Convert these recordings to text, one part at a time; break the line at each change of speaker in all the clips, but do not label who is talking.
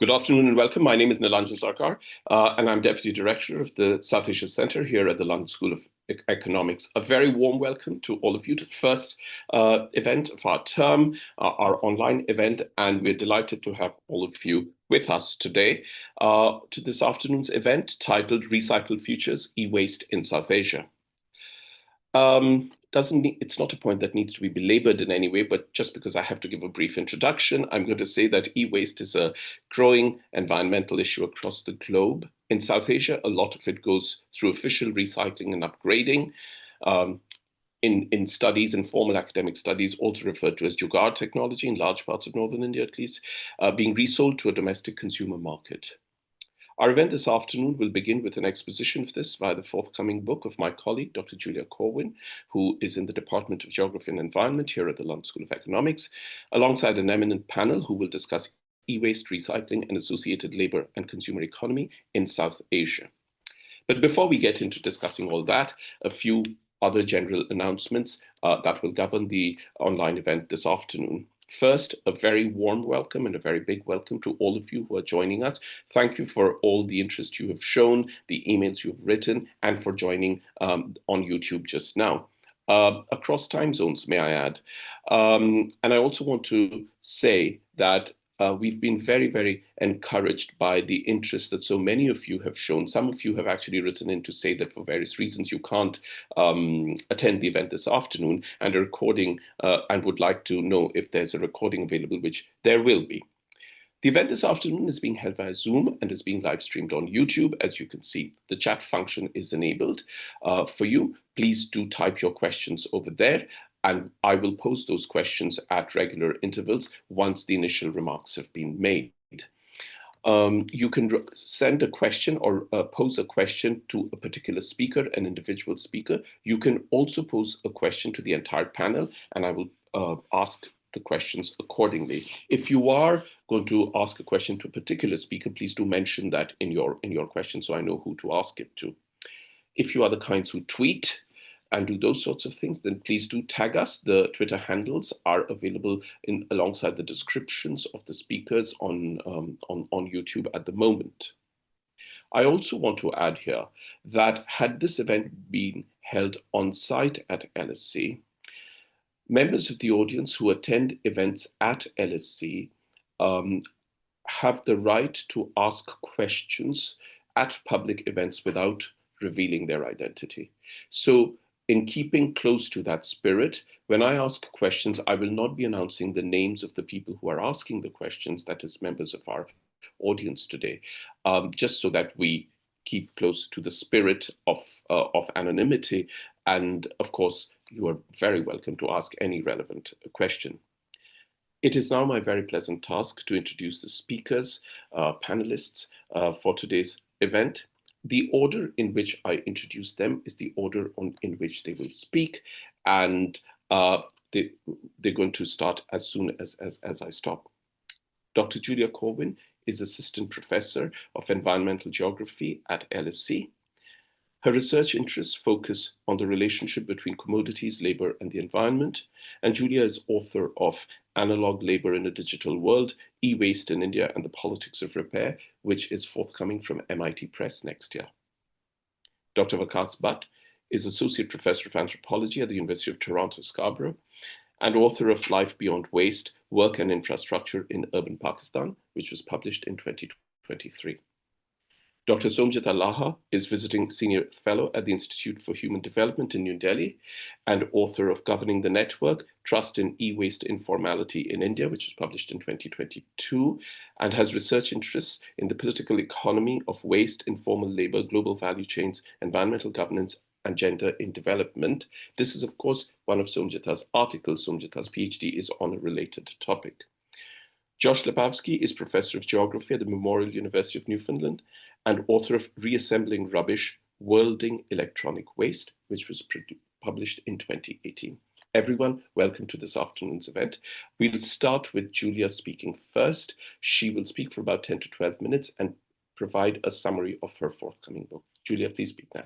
Good afternoon and welcome. My name is Nilanjan Sarkar, and I'm Deputy Director of the South Asia Centre here at the London School of Economics. A very warm welcome to all of you to the first event of our term, our online event, and we're delighted to have all of you with us today to this afternoon's event titled Recycled Futures, E-Waste in South Asia. It's not a point that needs to be belabored in any way, but just because I have to give a brief introduction, I'm going to say that e-waste is a growing environmental issue across the globe. In South Asia, a lot of it goes through official recycling and upgrading. In studies, informal academic studies, also referred to as jugaad technology in large parts of northern India at least, being resold to a domestic consumer market. Our event this afternoon will begin with an exposition of this via the forthcoming book of my colleague, Dr. Julia Corwin, who is in the Department of Geography and Environment here at the London School of Economics, alongside an eminent panel who will discuss e-waste recycling and associated labor and consumer economy in South Asia. But before we get into discussing all that, a few other general announcements that will govern the online event this afternoon. First, a very warm welcome and a very big welcome to all of you who are joining us. Thank you for all the interest you have shown, the emails you've written, and for joining on YouTube just now. Across time zones, may I add. And I also want to say that we've been very, very encouraged by the interest that so many of you have shown. Some of you have actually written in to say that for various reasons you can't attend the event this afternoon and a recording and would like to know if there's a recording available, which there will be. The event this afternoon is being held via Zoom and is being live streamed on YouTube. As you can see, the chat function is enabled for you. Please do type your questions over there, and I will pose those questions at regular intervals once the initial remarks have been made. You can send a question or pose a question to a particular speaker, an individual speaker. You can also pose a question to the entire panel, and I will ask the questions accordingly. If you are going to ask a question to a particular speaker, please do mention that in your question so I know who to ask it to. If you are the kinds who tweet and do those sorts of things, then please do tag us. The Twitter handles are available alongside the descriptions of the speakers on YouTube at the moment. I also want to add here that had this event been held on site at LSC, members of the audience who attend events at LSC have the right to ask questions at public events without revealing their identity. So in keeping close to that spirit, when I ask questions, I will not be announcing the names of the people who are asking the questions, that is members of our audience today, just so that we keep close to the spirit of anonymity. And of course, you are very welcome to ask any relevant question. It is now my very pleasant task to introduce the speakers, panelists for today's event. The order in which I introduce them is the order in which they will speak, and they're going to start as soon as I stop. Dr. Julia Corwin is Assistant Professor of Environmental Geography at LSC. Her research interests focus on the relationship between commodities, labor, and the environment. And Julia is author of Analog Labor in a Digital World, E-Waste in India and the Politics of Repair, which is forthcoming from MIT Press next year. Dr. Waqas is Associate Professor of Anthropology at the University of Toronto, Scarborough, and author of Life Beyond Waste, Work and Infrastructure in Urban Pakistan, which was published in 2023. Dr. Somjita Laha is Visiting Senior Fellow at the Institute for Human Development in New Delhi and author of Governing the Network, Trust in E-Waste Informality in India, which was published in 2022, and has research interests in the political economy of waste, informal labor, global value chains, environmental governance, and gender in development. This is, of course, one of Somjita's articles. Somjita's PhD is on a related topic. Josh Lepawsky is Professor of Geography at the Memorial University of Newfoundland and author of Reassembling Rubbish, Worlding Electronic Waste, which was published in 2018. Everyone, welcome to this afternoon's event. We'll start with Julia speaking first. She will speak for about 10 to 12 minutes and provide a summary of her forthcoming book. Julia, please speak now.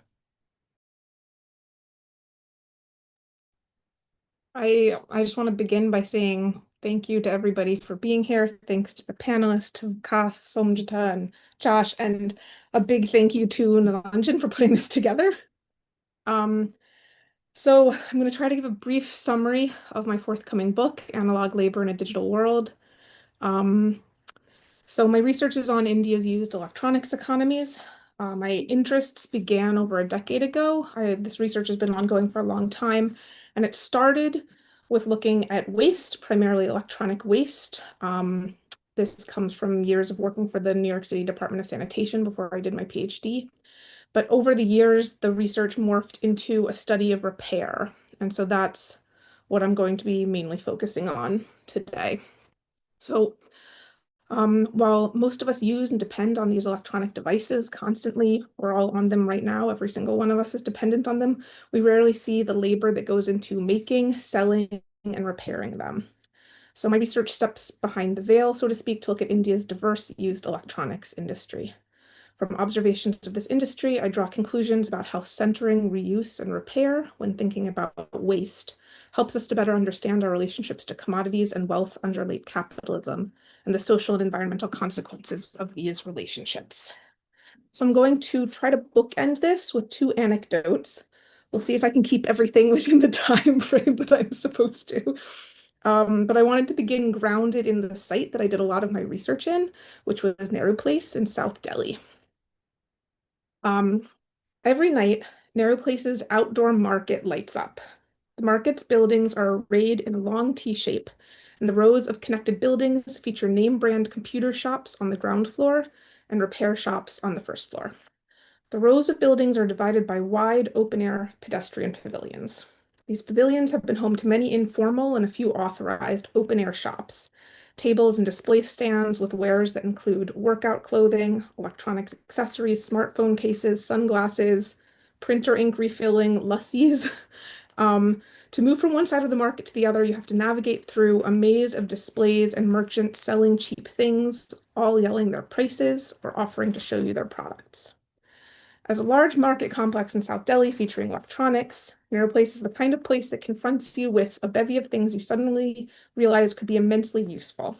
I just want to begin by saying Thank you to everybody for being here. Thanks to the panelists, to Waqas, Somjita, and Josh, and a big thank you to Nilanjan for putting this together. So I'm going to try to give a brief summary of my forthcoming book, Analog Labor in a Digital World. So my research is on India's used electronics economies. My interests began over a decade ago. This research has been ongoing for a long time, and it started with looking at waste, primarily electronic waste. This comes from years of working for the New York City Department of Sanitation before I did my PhD. But over the years, the research morphed into a study of repair. And so that's what I'm going to be mainly focusing on today. So while most of us use and depend on these electronic devices constantly, we're all on them right now, every single one of us is dependent on them, we rarely see the labor that goes into making, selling, and repairing them. So my research steps behind the veil, so to speak, to look at India's diverse used electronics industry. From observations of this industry, I draw conclusions about how centering reuse and repair when thinking about waste helps us to better understand our relationships to commodities and wealth under late capitalism and the social and environmental consequences of these relationships. So I'm going to try to bookend this with two anecdotes. We'll see if I can keep everything within the time frame that I'm supposed to. But I wanted to begin grounded in the site that I did a lot of my research in, which was Nehru Place in South Delhi. Every night, Nehru Place's outdoor market lights up. The market's buildings are arrayed in a long T shape, and the rows of connected buildings feature name brand computer shops on the ground floor and repair shops on the first floor. The rows of buildings are divided by wide open-air pedestrian pavilions. These pavilions have been home to many informal and a few authorized open-air shops, tables and display stands with wares that include workout clothing, electronics accessories, smartphone cases, sunglasses, printer ink refilling, lussies. To move from one side of the market to the other, you have to navigate through a maze of displays and merchants selling cheap things, all yelling their prices or offering to show you their products. As a large market complex in South Delhi featuring electronics, Nehru Place is the kind of place that confronts you with a bevy of things you suddenly realize could be immensely useful.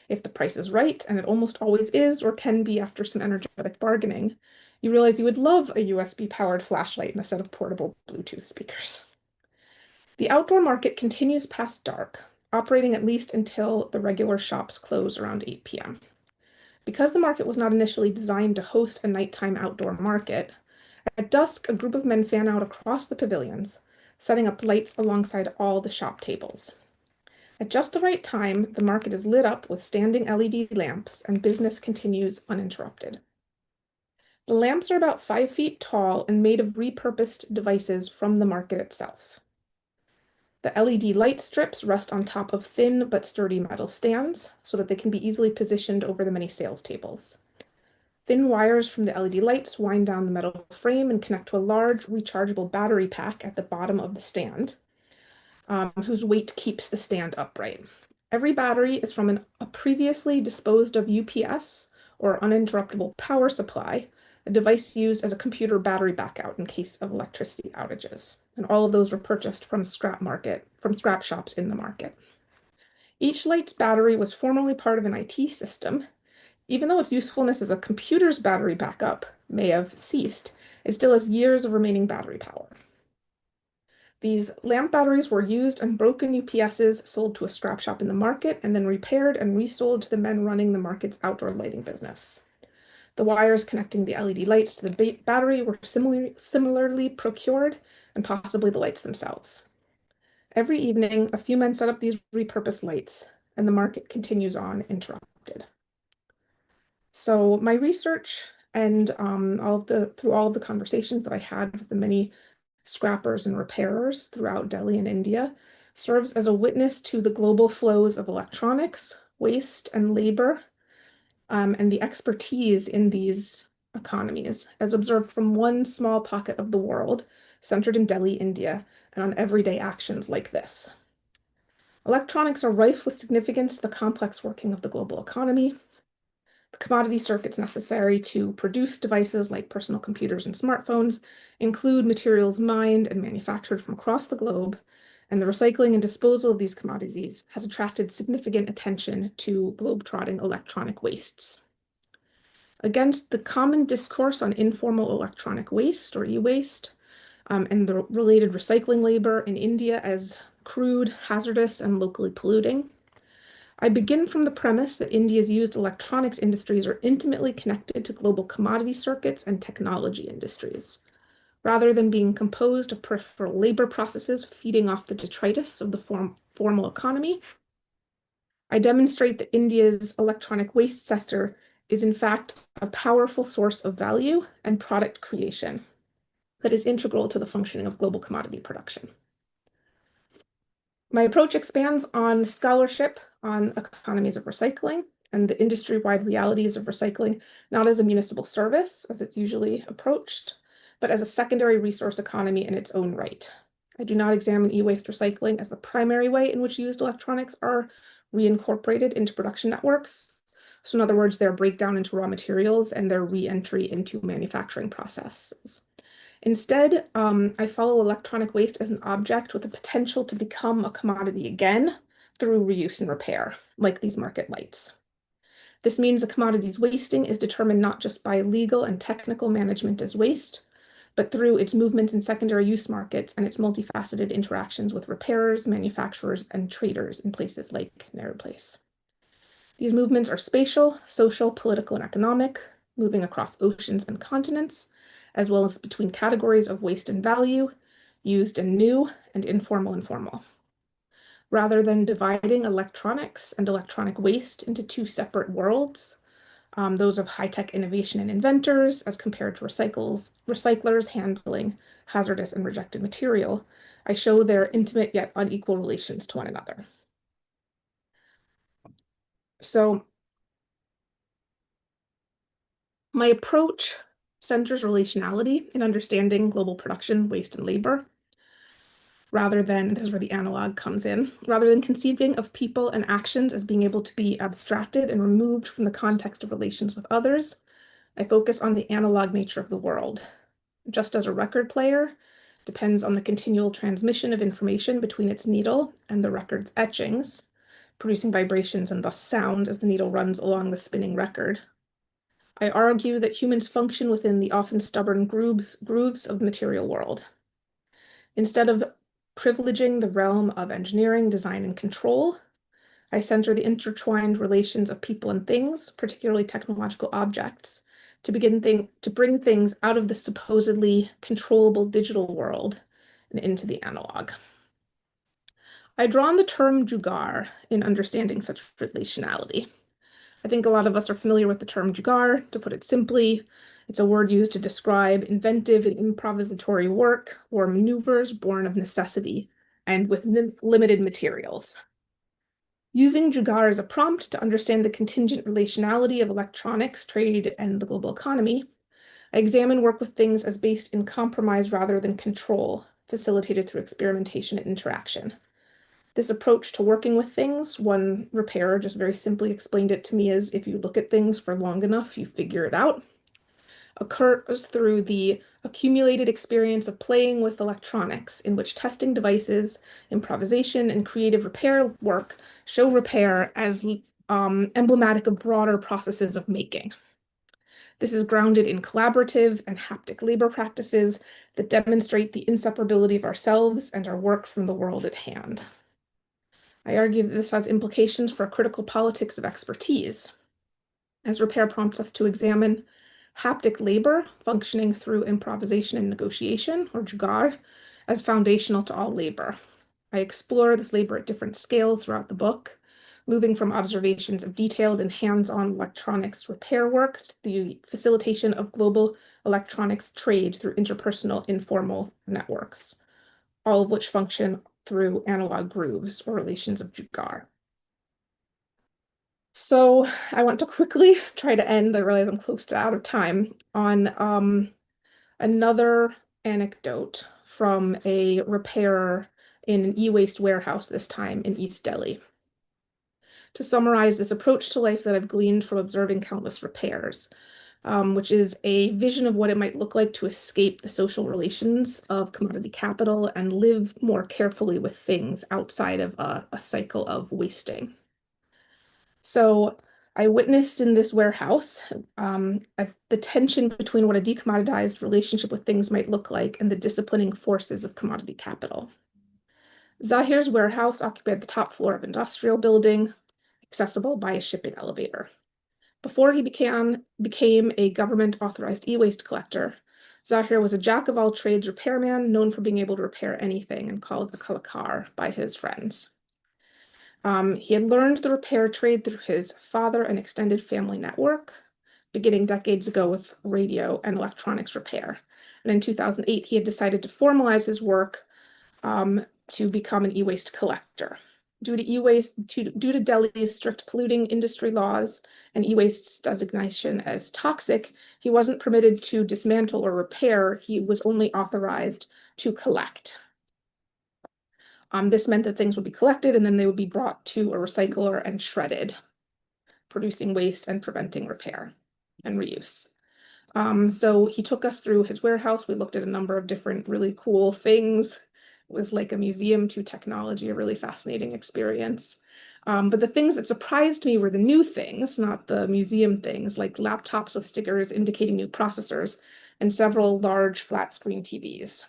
If the price is right, and it almost always is or can be after some energetic bargaining, you realize you would love a USB-powered flashlight and a set of portable Bluetooth speakers. The outdoor market continues past dark, operating at least until the regular shops close around 8 p.m. Because the market was not initially designed to host a nighttime outdoor market, at dusk, a group of men fan out across the pavilions, setting up lights alongside all the shop tables. At just the right time, the market is lit up with standing LED lamps and business continues uninterrupted. The lamps are about 5 feet tall and made of repurposed devices from the market itself. The LED light strips rest on top of thin but sturdy metal stands so that they can be easily positioned over the many sales tables. Thin wires from the LED lights wind down the metal frame and connect to a large rechargeable battery pack at the bottom of the stand, whose weight keeps the stand upright. Every battery is from a previously disposed of UPS, or uninterruptible power supply, a device used as a computer battery backup in case of electricity outages. And all of those were purchased from scrap shops in the market. Each light's battery was formerly part of an IT system. Even though its usefulness as a computer's battery backup may have ceased, it still has years of remaining battery power. These lamp batteries were used and broken UPSs sold to a scrap shop in the market and then repaired and resold to the men running the market's outdoor lighting business. The wires connecting the LED lights to the battery were similarly procured, and possibly the lights themselves. Every evening, a few men set up these repurposed lights, and the market continues on interrupted. So my research and through all of the conversations that I had with the many scrappers and repairers throughout Delhi and India serves as a witness to the global flows of electronics, waste, and labor, and the expertise in these economies, as observed from one small pocket of the world, centered in Delhi, India, and on everyday actions like this. Electronics are rife with significance to the complex working of the global economy. The commodity circuits necessary to produce devices like personal computers and smartphones include materials mined and manufactured from across the globe, and the recycling and disposal of these commodities has attracted significant attention to globetrotting electronic wastes. Against the common discourse on informal electronic waste, or e-waste, and the related recycling labor in India as crude, hazardous, and locally polluting, I begin from the premise that India's used electronics industries are intimately connected to global commodity circuits and technology industries, rather than being composed of peripheral labor processes feeding off the detritus of the formal economy. I demonstrate that India's electronic waste sector is in fact a powerful source of value and product creation that is integral to the functioning of global commodity production. My approach expands on scholarship on economies of recycling and the industry-wide realities of recycling, not as a municipal service, as it's usually approached, but as a secondary resource economy in its own right. I do not examine e-waste recycling as the primary way in which used electronics are reincorporated into production networks. So in other words, their breakdown into raw materials and their re-entry into manufacturing processes. Instead, I follow electronic waste as an object with the potential to become a commodity again through reuse and repair, like these market lights. This means a commodity's wasting is determined not just by legal and technical management as waste, but through its movement in secondary use markets and its multifaceted interactions with repairers, manufacturers, and traders in places like Narrow Place. These movements are spatial, social, political, and economic, moving across oceans and continents, as well as between categories of waste and value, used and new, and informal and formal. Rather than dividing electronics and electronic waste into two separate worlds, those of high-tech innovation and inventors as compared to recyclers handling hazardous and rejected material, I show their intimate yet unequal relations to one another. So my approach centers relationality in understanding global production, waste, and labor, rather than, this is where the analog comes in, rather than conceiving of people and actions as being able to be abstracted and removed from the context of relations with others. I focus on the analog nature of the world. Just as a record player depends on the continual transmission of information between its needle and the record's etchings, producing vibrations and thus sound as the needle runs along the spinning record, I argue that humans function within the often stubborn grooves of the material world. Instead of privileging the realm of engineering, design, and control, I center the intertwined relations of people and things, particularly technological objects, to bring things out of the supposedly controllable digital world and into the analog. I draw on the term jugaad in understanding such relationality. I think a lot of us are familiar with the term jugaad. To put it simply, it's a word used to describe inventive and improvisatory work or maneuvers born of necessity and with limited materials. Using jugaad as a prompt to understand the contingent relationality of electronics, trade, and the global economy, I examine work with things as based in compromise rather than control, facilitated through experimentation and interaction. This approach to working with things, one repairer just very simply explained it to me as if you look at things for long enough, you figure it out, occurs through the accumulated experience of playing with electronics, in which testing devices, improvisation, and creative repair work show repair as emblematic of broader processes of making. This is grounded in collaborative and haptic labor practices that demonstrate the inseparability of ourselves and our work from the world at hand. I argue that this has implications for a critical politics of expertise, as repair prompts us to examine haptic labor functioning through improvisation and negotiation, or jugaad, as foundational to all labor. I explore this labor at different scales throughout the book, moving from observations of detailed and hands-on electronics repair work to the facilitation of global electronics trade through interpersonal informal networks, all of which function through analog grooves or relations of jugaad. So I want to quickly try to end, I realize I'm close to out of time, on another anecdote from a repairer in an e-waste warehouse, this time in East Delhi, to summarize this approach to life that I've gleaned from observing countless repairs. which is a vision of what it might look like to escape the social relations of commodity capital and live more carefully with things outside of a cycle of wasting. So I witnessed in this warehouse the tension between what a decommoditized relationship with things might look like and the disciplining forces of commodity capital. Zahir's warehouse occupied the top floor of an industrial building, accessible by a shipping elevator. Before he became a government-authorized e-waste collector, Zahir was a jack-of-all-trades repairman known for being able to repair anything and called a kalakar by his friends. He had learned the repair trade through his father and extended family network, beginning decades ago with radio and electronics repair. And in 2008, he had decided to formalize his work to become an e-waste collector. Due to Delhi's strict polluting industry laws and e-waste's designation as toxic, he wasn't permitted to dismantle or repair. He was only authorized to collect. This meant that things would be collected and then they would be brought to a recycler and shredded, producing waste and preventing repair and reuse. So he took us through his warehouse. We looked at a number of different really cool things. It was like a museum to technology, a really fascinating experience. But the things that surprised me were the new things, not the museum things, like laptops with stickers indicating new processors and several large flat screen TVs.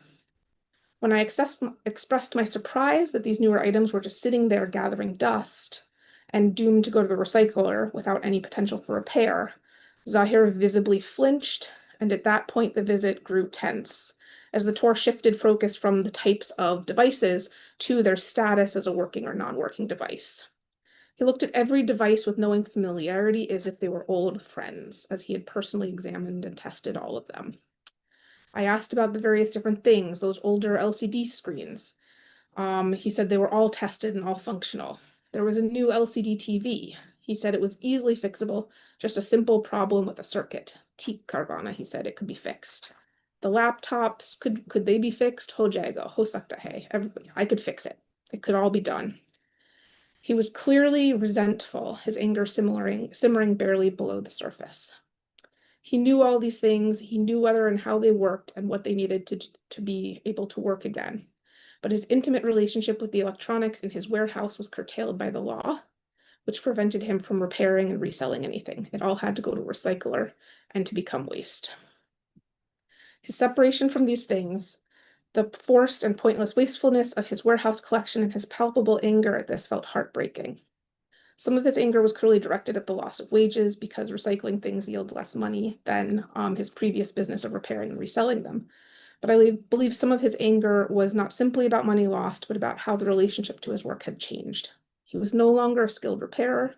When I expressed my surprise that these newer items were just sitting there gathering dust and doomed to go to the recycler without any potential for repair, Zahir visibly flinched, and at that point the visit grew tense, as the tour shifted focus from the types of devices to their status as a working or non-working device. He looked at every device with knowing familiarity as if they were old friends, as he had personally examined and tested all of them. I asked about the various different things, those older LCD screens. He said they were all tested and all functional. There was a new LCD TV. He said it was easily fixable, just a simple problem with a circuit. Teak Carvana, he said it could be fixed. The laptops, could they be fixed? Ho jayega, ho sakta hai. I could fix it. It could all be done. He was clearly resentful, his anger simmering barely below the surface. He knew all these things. He knew whether and how they worked and what they needed to be able to work again. But his intimate relationship with the electronics in his warehouse was curtailed by the law, which prevented him from repairing and reselling anything. It all had to go to a recycler and to become waste. His separation from these things, the forced and pointless wastefulness of his warehouse collection, and his palpable anger at this felt heartbreaking. Some of his anger was clearly directed at the loss of wages because recycling things yields less money than his previous business of repairing and reselling them. But I believe some of his anger was not simply about money lost, but about how the relationship to his work had changed. He was no longer a skilled repairer,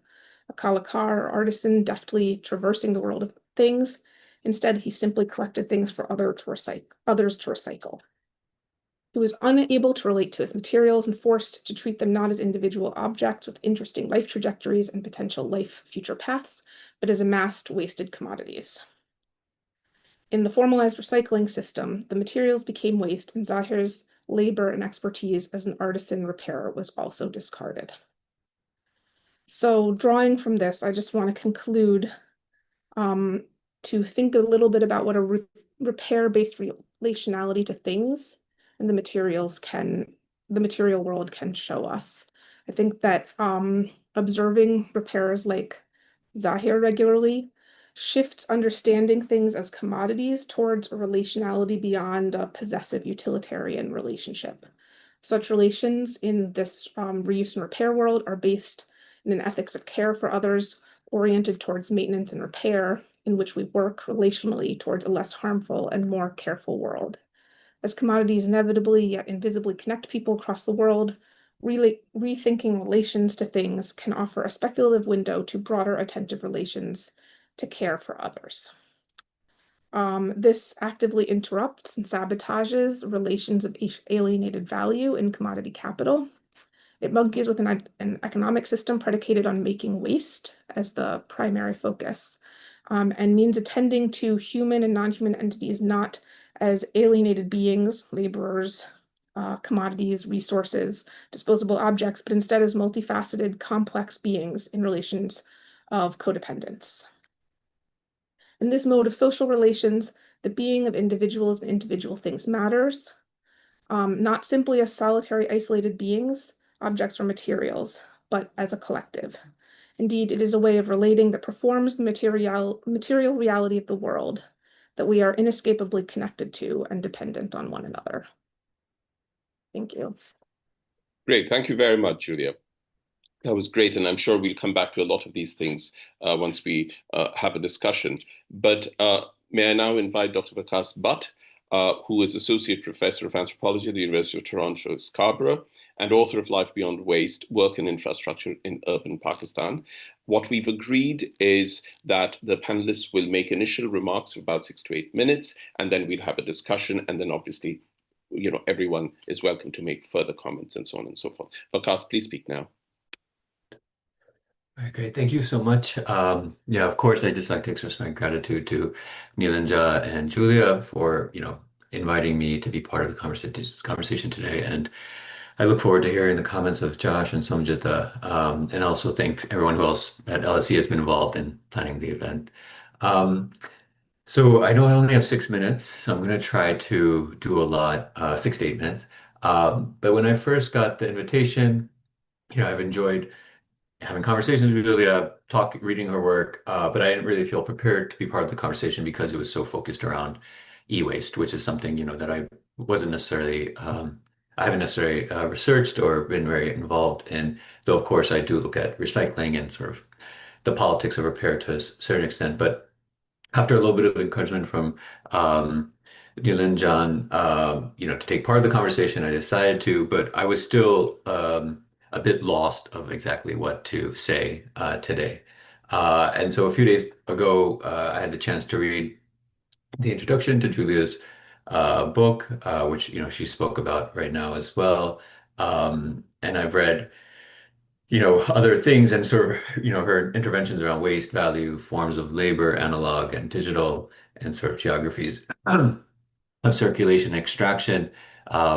a kalakar or artisan deftly traversing the world of things. Instead, he simply collected things for others to recycle. He was unable to relate to his materials and forced to treat them not as individual objects with interesting life trajectories and potential life future paths, but as amassed wasted commodities. In the formalized recycling system, the materials became waste, and Zahir's labor and expertise as an artisan repairer was also discarded. So drawing from this, I just want to conclude to think a little bit about what a repair-based relationality to things and the material world can show us. I think that observing repairs like Zahir regularly shifts understanding things as commodities towards a relationality beyond a possessive utilitarian relationship. Such relations in this reuse and repair world are based in an ethics of care for others, oriented towards maintenance and repair, in which we work relationally towards a less harmful and more careful world. As commodities inevitably yet invisibly connect people across the world, rethinking relations to things can offer a speculative window to broader attentive relations to care for others. This actively interrupts and sabotages relations of alienated value in commodity capital. It monkeys with an economic system predicated on making waste as the primary focus, and means attending to human and non-human entities not as alienated beings, laborers, commodities, resources, disposable objects, but instead as multifaceted, complex beings in relations of codependence. In this mode of social relations, the being of individuals and individual things matters, not simply as solitary isolated beings, objects, or materials, but as a collective. Indeed, it is a way of relating that performs the material reality of the world, that we are inescapably connected to and dependent on one another. Thank you.
Great. Thank you very much, Julia. That was great, and I'm sure we'll come back to a lot of these things once we have a discussion. But may I now invite Dr. Waqas Butt, who is Associate Professor of Anthropology at the University of Toronto, Scarborough, and author of Life Beyond Waste, Work and Infrastructure in Urban Pakistan. What we've agreed is that the panelists will make initial remarks of about 6 to 8 minutes, and then we'll have a discussion, and then obviously, everyone is welcome to make further comments and so on and so forth. Waqas, please speak now.
All right, great. Thank you so much. Yeah, of course, I just like to express my gratitude to Nilanja and Julia for, inviting me to be part of the conversation today. And I look forward to hearing the comments of Josh and Somjita, and also thank everyone who else at LSE has been involved in planning the event. So I know I only have 6 minutes, so I'm going to try to do a lot, 6 to 8 minutes. But when I first got the invitation, I've enjoyed having conversations with Julia, reading her work, but I didn't really feel prepared to be part of the conversation because it was so focused around e-waste, which is something, that I wasn't necessarily, I haven't necessarily researched or been very involved in, though of course I do look at recycling and sort of the politics of repair to a certain extent. But after a little bit of encouragement from Nilanjan, to take part of the conversation, I decided to, but I was still a bit lost of exactly what to say today. And so a few days ago, I had the chance to read the introduction to Julia's book, which she spoke about right now as well. And I've read, other things and sort of, her interventions around waste, value, forms of labor, analog and digital, and sort of geographies of circulation and extraction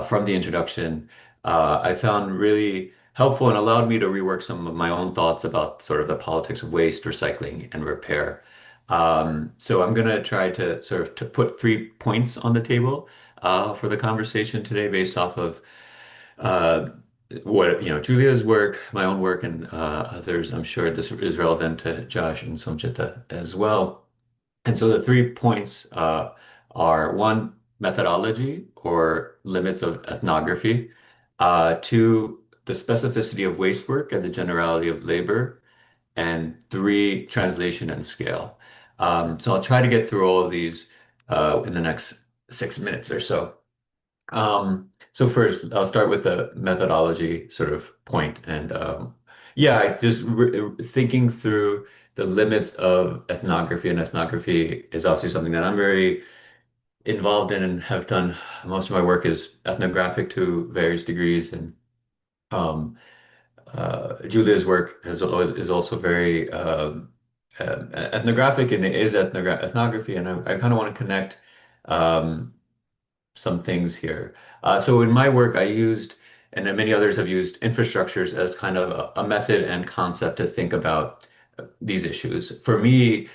from the introduction. I found really helpful and allowed me to rework some of my own thoughts about sort of the politics of waste, recycling, and repair. So I'm going to try to sort of to put 3 points on the table for the conversation today based off of uh, what, Julia's work, my own work, and others. I'm sure this is relevant to Josh and Somjita as well. And so the 3 points are one, methodology or limits of ethnography, two, the specificity of waste work and the generality of labor, and three, translation and scale. So I'll try to get through all of these in the next 6 minutes or so. So first, I'll start with the methodology sort of point. And yeah, I just thinking through the limits of ethnography, and ethnography is also something that I'm very involved in and have done. Most of my work is ethnographic to various degrees, and Julia's work is also very ethnographic, and it is ethnography, and I kind of want to connect um, some things here. So in my work, I used, and then many others have used, infrastructures as kind of a method and concept to think about these issues. For me,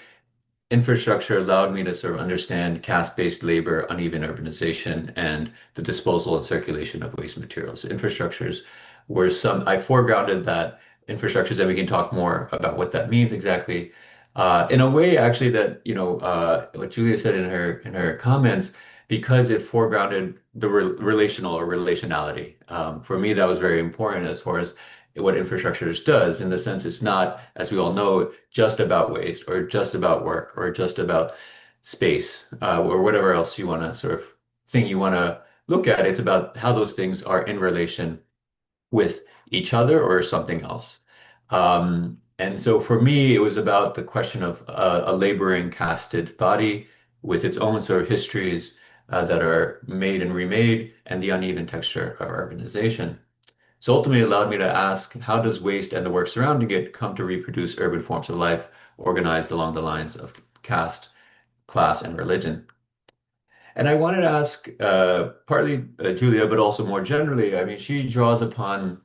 infrastructure allowed me to sort of understand caste-based labor, uneven urbanization, and the disposal and circulation of waste materials. Infrastructures were I foregrounded that infrastructures, and we can talk more about what that means exactly. In a way, actually, that, what Julia said in her comments, because it foregrounded the relational or relationality. For me, that was very important as far as what infrastructures does, in the sense it's not, as we all know, just about waste or just about work or just about space, or whatever else you want to sort of thing you want to look at. It's about how those things are in relation with each other or something else. And so for me, it was about the question of a laboring casted body with its own sort of histories that are made and remade, and the uneven texture of urbanization. So ultimately, it allowed me to ask, how does waste and the work surrounding it come to reproduce urban forms of life organized along the lines of caste, class, and religion? And I wanted to ask partly Julia, but also more generally, I mean, she draws upon,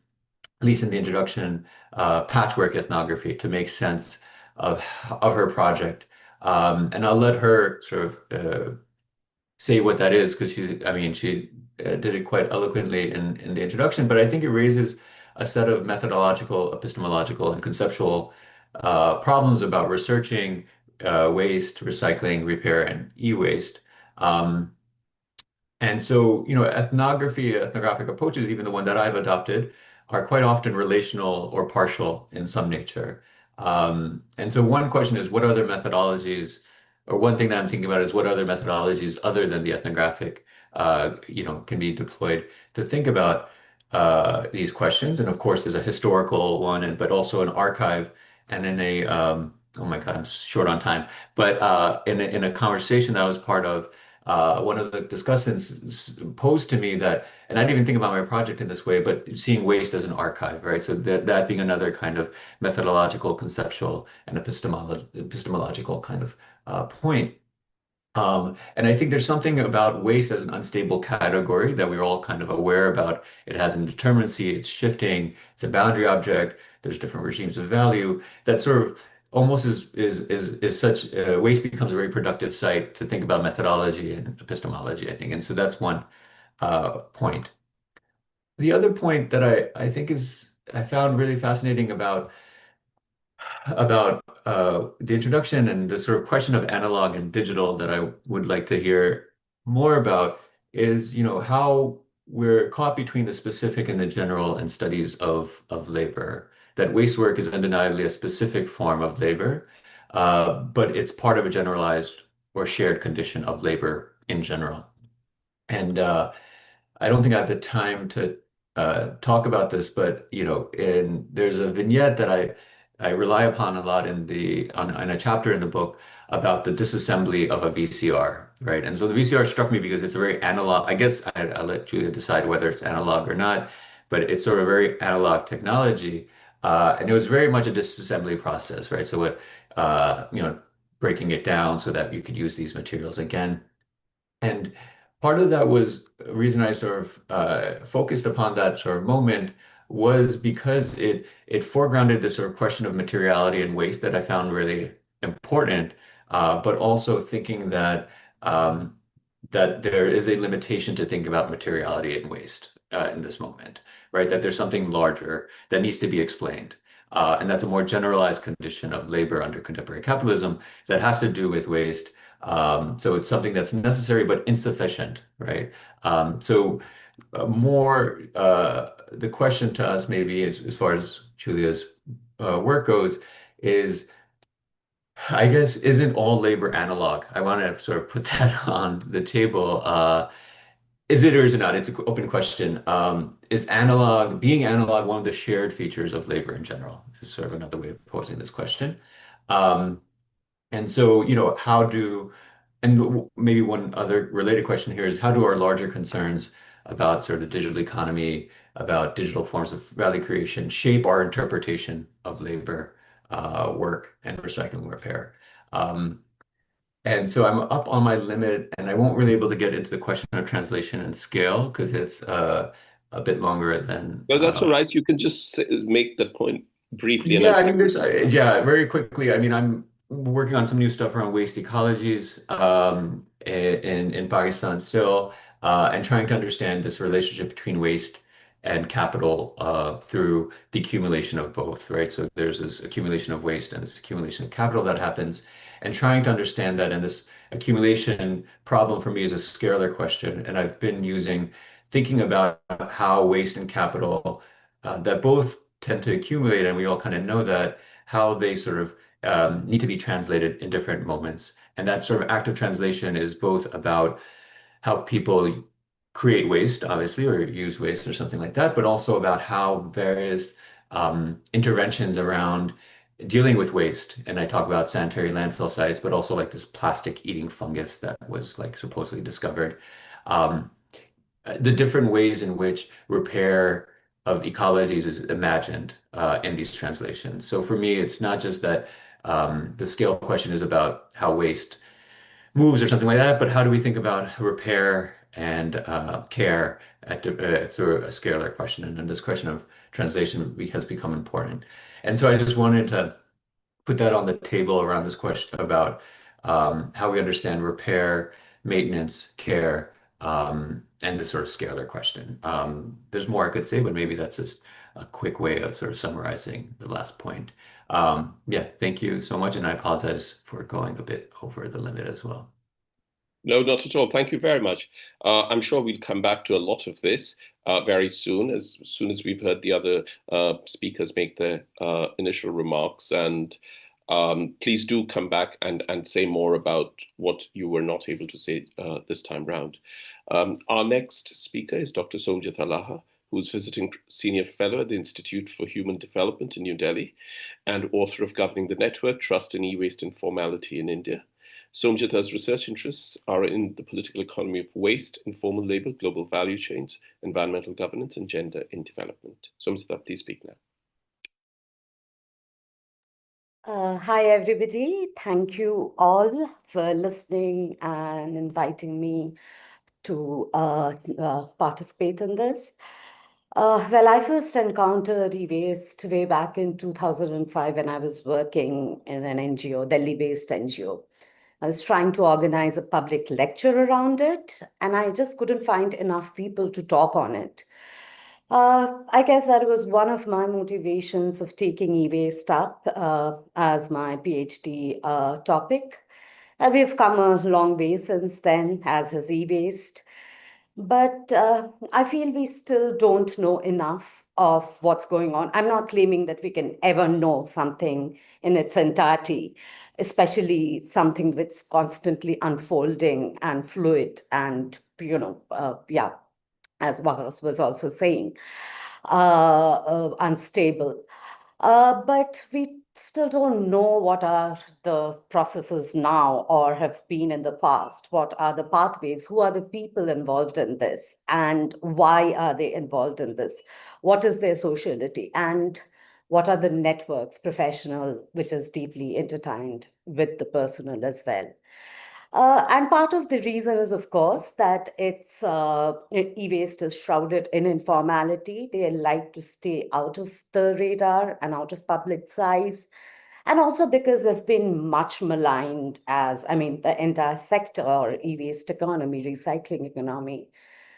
at least in the introduction, patchwork ethnography to make sense of her project. And I'll let her sort of say what that is because she did it quite eloquently in the introduction, but I think it raises a set of methodological, epistemological, and conceptual problems about researching waste, recycling, repair, and e-waste. Um, and so, ethnographic approaches, even the one that I've adopted, are quite often relational or partial in some nature. And so one question is, what other methodologies, or one thing that I'm thinking about is what other methodologies other than the ethnographic, can be deployed to think about these questions. And of course, there's a historical one, but also an archive and in oh my God, I'm short on time, but in a conversation that I was part of, one of the discussants posed to me that, and I didn't even think about my project in this way, but seeing waste as an archive, right? So that being another kind of methodological, conceptual, and epistemological kind of point. And I think there's something about waste as an unstable category that we're all kind of aware about. It has indeterminacy, it's shifting, it's a boundary object, there's different regimes of value that sort of almost is such waste becomes a very productive site to think about methodology and epistemology, I think. And so that's one point. The other point that I think I found really fascinating about the introduction and the sort of question of analog and digital that I would like to hear more about is, how we're caught between the specific and the general in studies of labor. That waste work is undeniably a specific form of labor, but it's part of a generalized or shared condition of labor in general. And I don't think I have the time to talk about this, but there's a vignette that I rely upon a lot in a chapter in the book about the disassembly of a VCR, right? And so the VCR struck me because it's a very analog. I guess I'll let Julia decide whether it's analog or not, but it's sort of very analog technology, and it was very much a disassembly process, right? So breaking it down so that you could use these materials again. And part of that was a reason I sort of focused upon that sort of moment was because it foregrounded this sort of question of materiality and waste that I found really important, but also thinking that there is a limitation to think about materiality and waste in this moment, right? That there's something larger that needs to be explained. And that's a more generalized condition of labor under contemporary capitalism that has to do with waste. So it's something that's necessary but insufficient, right? So more the question to us maybe as far as Julia's work goes is, I guess, isn't all labor analog? I want to sort of put that on the table. Is it or is it not? It's an open question. Is being analog, one of the shared features of labor in general? Is sort of another way of posing this question. Um, and so, maybe one other related question here is how do our larger concerns about sort of the digital economy, about digital forms of value creation shape our interpretation of labor, work, and recycling and repair? Um, and so I'm up on my limit, and I won't really able to get into the question of translation and scale because it's a bit longer than.
Well, that's all right. You can just make that point briefly, and
Yeah,
I'll
I mean, very quickly. I mean, I'm working on some new stuff around waste ecologies in Pakistan still, and trying to understand this relationship between waste and capital through the accumulation of both, right? So there's this accumulation of waste and this accumulation of capital that happens, and trying to understand that. And this accumulation problem for me is a scalar question, and I've been thinking about how waste and capital that both tend to accumulate, and we all kind of know that, how they sort of need to be translated in different moments. And that sort of active translation is both about how people create waste, obviously, or use waste or something like that, but also about how various interventions around dealing with waste. And I talk about sanitary landfill sites, but also like this plastic eating fungus that was like supposedly discovered. Um, the different ways in which repair of ecologies is imagined in these translations. So for me, it's not just that the scale question is about how waste moves or something like that, but how do we think about repair and care through a scalar question? And then this question of translation has become important. And so I just wanted to put that on the table around this question about how we understand repair, maintenance, care, and this sort of scalar question. There's more I could say, but maybe that's just a quick way of sort of summarizing the last point. Yeah, thank you so much, and I apologize for going a bit over the limit as well.
No, not at all. Thank you very much. I'm sure we'll come back to a lot of this very soon, as soon as we've heard the other speakers make their initial remarks. And please do come back and say more about what you were not able to say this time round. Our next speaker is Dr. Somjita Laha, who's visiting senior fellow at the Institute for Human Development in New Delhi and author of Governing the Network, Trust and E-Waste Informality in India. Somjita's research interests are in the political economy of waste, informal labor, global value chains, environmental governance, and gender in development. Somjita, please speak now.
Hi, everybody. Thank you all for listening and inviting me to participate in this. Well, I first encountered e-waste way back in 2005 when I was working in an NGO, Delhi-based NGO. I was trying to organize a public lecture around it, and I just couldn't find enough people to talk on it. I guess that was one of my motivations of taking e-waste up as my PhD topic. We've come a long way since then, as has e-waste. But I feel we still don't know enough of what's going on. I'm not claiming that we can ever know something in its entirety, especially something that's constantly unfolding and fluid and, yeah, as Waqas was also saying, unstable. But we still don't know what are the processes now or have been in the past. What are the pathways? Who are the people involved in this? And why are they involved in this? What is their sociality? And what are the networks, professional, which is deeply intertwined with the personal as well? And part of the reason is, of course, that e-waste is shrouded in informality. They like to stay out of the radar and out of public size. And also because they've been much maligned as, I mean, the entire sector or e-waste economy, recycling economy,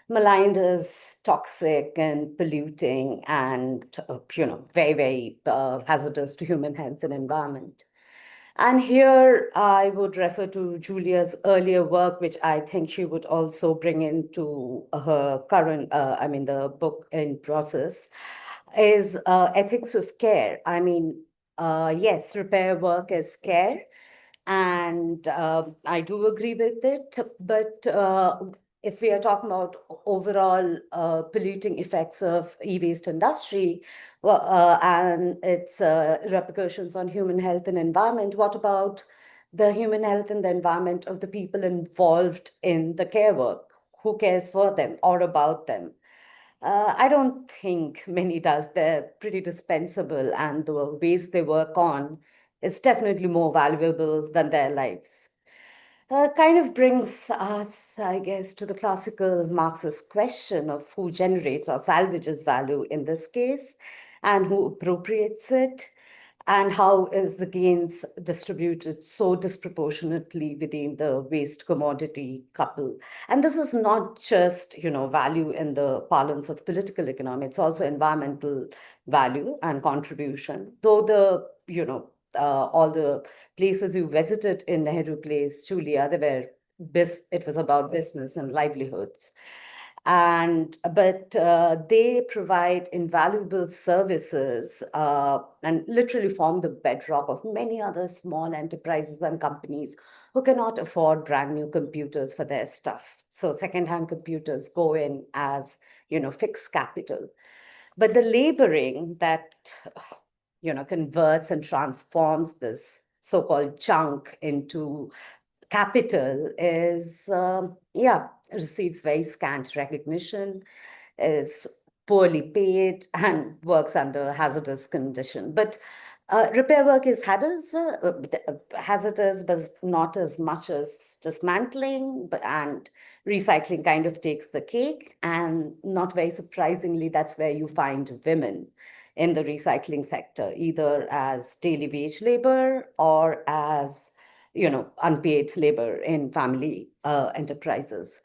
maligned as toxic and polluting and, very, very hazardous to human health and environment. And here I would refer to Julia's earlier work, which I think she would also bring into her current, the book in process, is ethics of care. I mean, yes, repair work is care, and I do agree with it, but if we are talking about overall polluting effects of e-waste industry, and its repercussions on human health and environment, what about the human health and the environment of the people involved in the care work? Who cares for them or about them? I don't think many does. They're pretty dispensable, and the waste they work on is definitely more valuable than their lives. Kind of brings us, I guess, to the classical Marxist question of who generates or salvages value in this case, and who appropriates it, and how is the gains distributed so disproportionately within the waste commodity couple. And this is not just, value in the parlance of political economy, it's also environmental value and contribution. Though all the places you visited in Nehru Place, Julia, it was about business and livelihoods. But they provide invaluable services and literally form the bedrock of many other small enterprises and companies who cannot afford brand new computers for their stuff. So secondhand computers go in as, fixed capital. But the laboring that, converts and transforms this so-called junk into capital is, receives very scant recognition, is poorly paid, and works under hazardous condition. But repair work is hazardous, but not as much as dismantling, and recycling kind of takes the cake. And not very surprisingly, that's where you find women in the recycling sector, either as daily wage labor or as unpaid labor in family enterprises.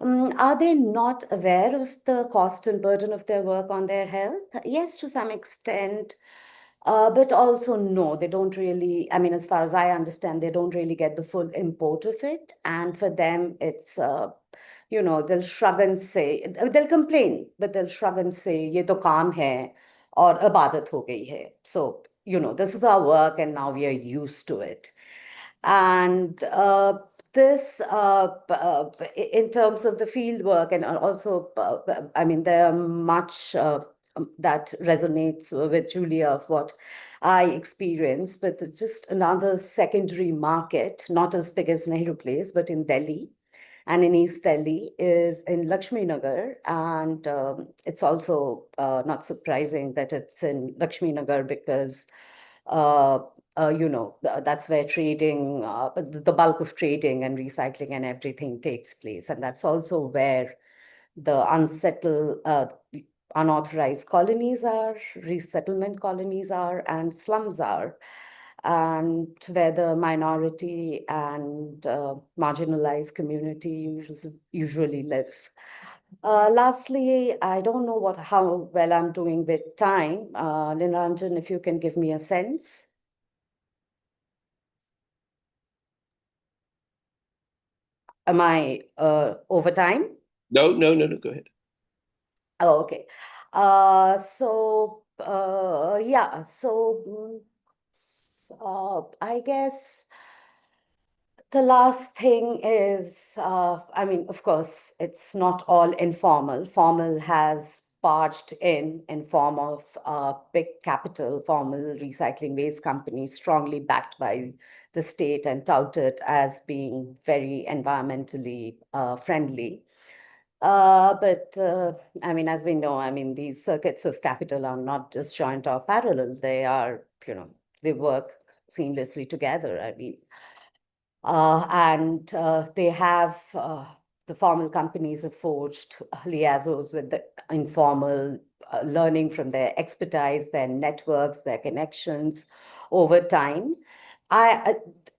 Are they not aware of the cost and burden of their work on their health? Yes, to some extent. But also, no, they don't really, I mean, as far as I understand, they don't really get the full import of it. And for them, it's, they'll shrug and say, they'll complain, but they'll shrug and say, ye to kaam hai, or ibadat ho gayi hai. So, this is our work and now we are used to it. And this, in terms of the field work, and also, I mean, there are much that resonates with Julia of what I experience, but it's just another secondary market, not as big as Nehru Place, but in Delhi. And in East Delhi is in Lakshmi Nagar. And it's also not surprising that it's in Lakshmi Nagar because that's where trading, the bulk of trading and recycling and everything takes place. And that's also where the unsettled, unauthorized colonies are, resettlement colonies are, and slums are, and where the minority and marginalized community usually live. Lastly, I don't know how well I'm doing with time. Niranjan, if you can give me a sense. Am I over time?
No, go ahead.
Oh, okay. I guess the last thing is, I mean, of course, it's not all informal. Formal has barged in form of big capital, formal recycling waste companies, strongly backed by the state and touted as being very environmentally friendly. But I mean, as we know, I mean, these circuits of capital are not disjoint or parallel. They are, they work seamlessly together. I mean, and they have, the formal companies have forged liaisons with the informal, learning from their expertise, their networks, their connections over time.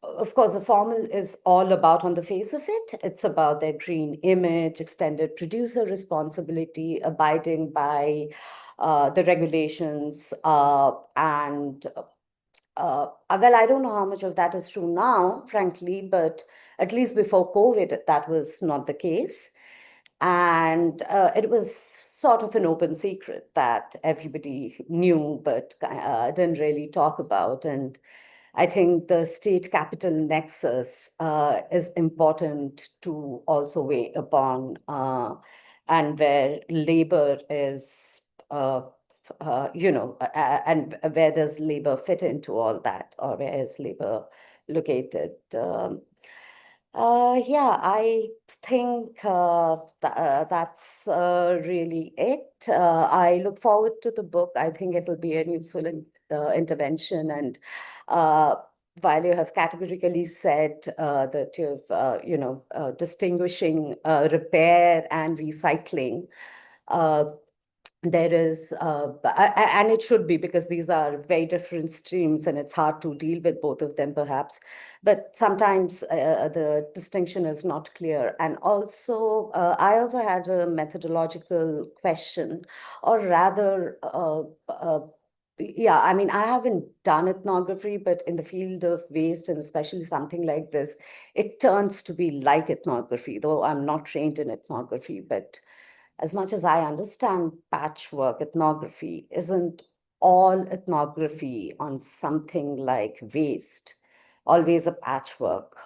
Of course, the formal is all about, on the face of it, it's about their green image, extended producer responsibility, abiding by the regulations, and well, I don't know how much of that is true now, frankly, but at least before COVID, that was not the case. And it was sort of an open secret that everybody knew, but didn't really talk about. And I think the state capital nexus is important to also weigh upon, and where labor is, and where does labor fit into all that, or where is labor located? Yeah, I think that's really it. I look forward to the book. I think it will be a useful intervention. And while you have categorically said that you've, distinguishing repair and recycling, there is, and it should be, because these are very different streams and it's hard to deal with both of them perhaps, but sometimes the distinction is not clear. And also, I also had a methodological question, or rather, yeah, I mean, I haven't done ethnography, but in the field of waste, and especially something like this, it turns to be like ethnography, though I'm not trained in ethnography. But as much as I understand patchwork, ethnography isn't all ethnography on something like waste always a patchwork,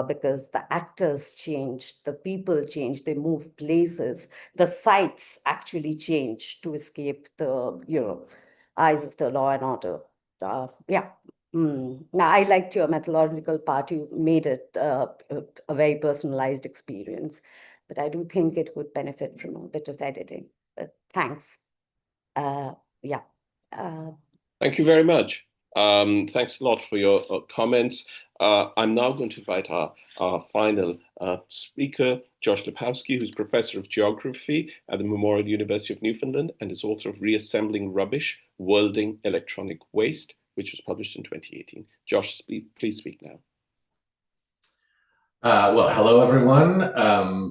because the actors changed, the people changed, they moved places, the sites actually changed to escape the eyes of the law and order. Yeah. Now, I liked your methodological part. You made it a very personalized experience, but I do think it would benefit from a bit of editing. But thanks. Yeah.
Thank you very much. Thanks a lot for your comments. I'm now going to invite our final speaker, Josh Lepawsky, who's Professor of Geography at the Memorial University of Newfoundland and is author of Reassembling Rubbish, Worlding Electronic Waste, which was published in 2018. Josh, please speak now.
Well, hello, everyone.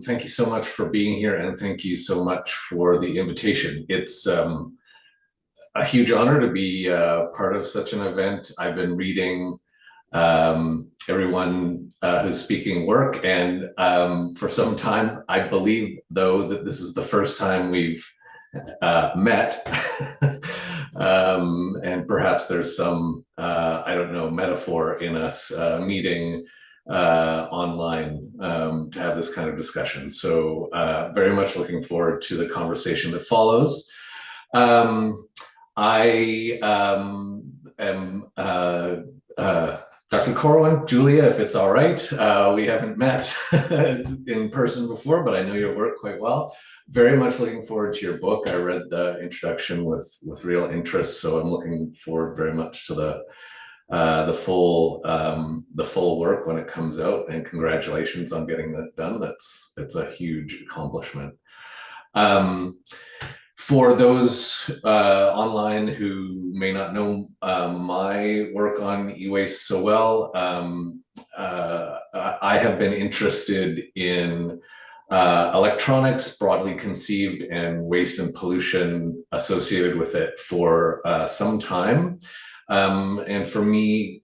Thank you so much for being here, and thank you so much for the invitation. It's a huge honor to be part of such an event. I've been reading everyone who's speaking work, and for some time, I believe, though, that this is the first time we've met. And perhaps there's some, I don't know, metaphor in us meeting online to have this kind of discussion. So very much looking forward to the conversation that follows. I am Dr. Corwin, Julia, if it's all right. We haven't met in person before, but I know your work quite well. Very much looking forward to your book. I read the introduction with real interest, so I'm looking forward very much to the full work when it comes out. And congratulations on getting that done. It's a huge accomplishment. For those online who may not know my work on e-waste so well, I have been interested in electronics broadly conceived and waste and pollution associated with it for some time. And for me,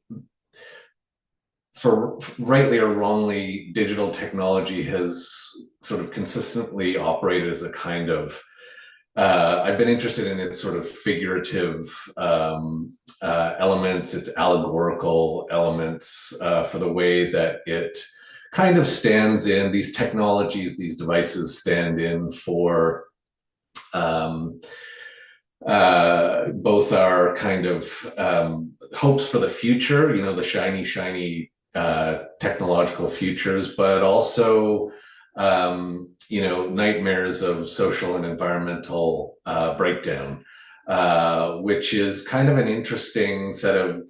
for rightly or wrongly, digital technology has sort of consistently operated as a kind of I've been interested in its sort of figurative elements, its allegorical elements for the way that it kind of stands in, these technologies, these devices stand in for both our kind of hopes for the future, you know, the shiny, shiny technological futures, but also you know, nightmares of social and environmental breakdown, which is kind of an interesting set of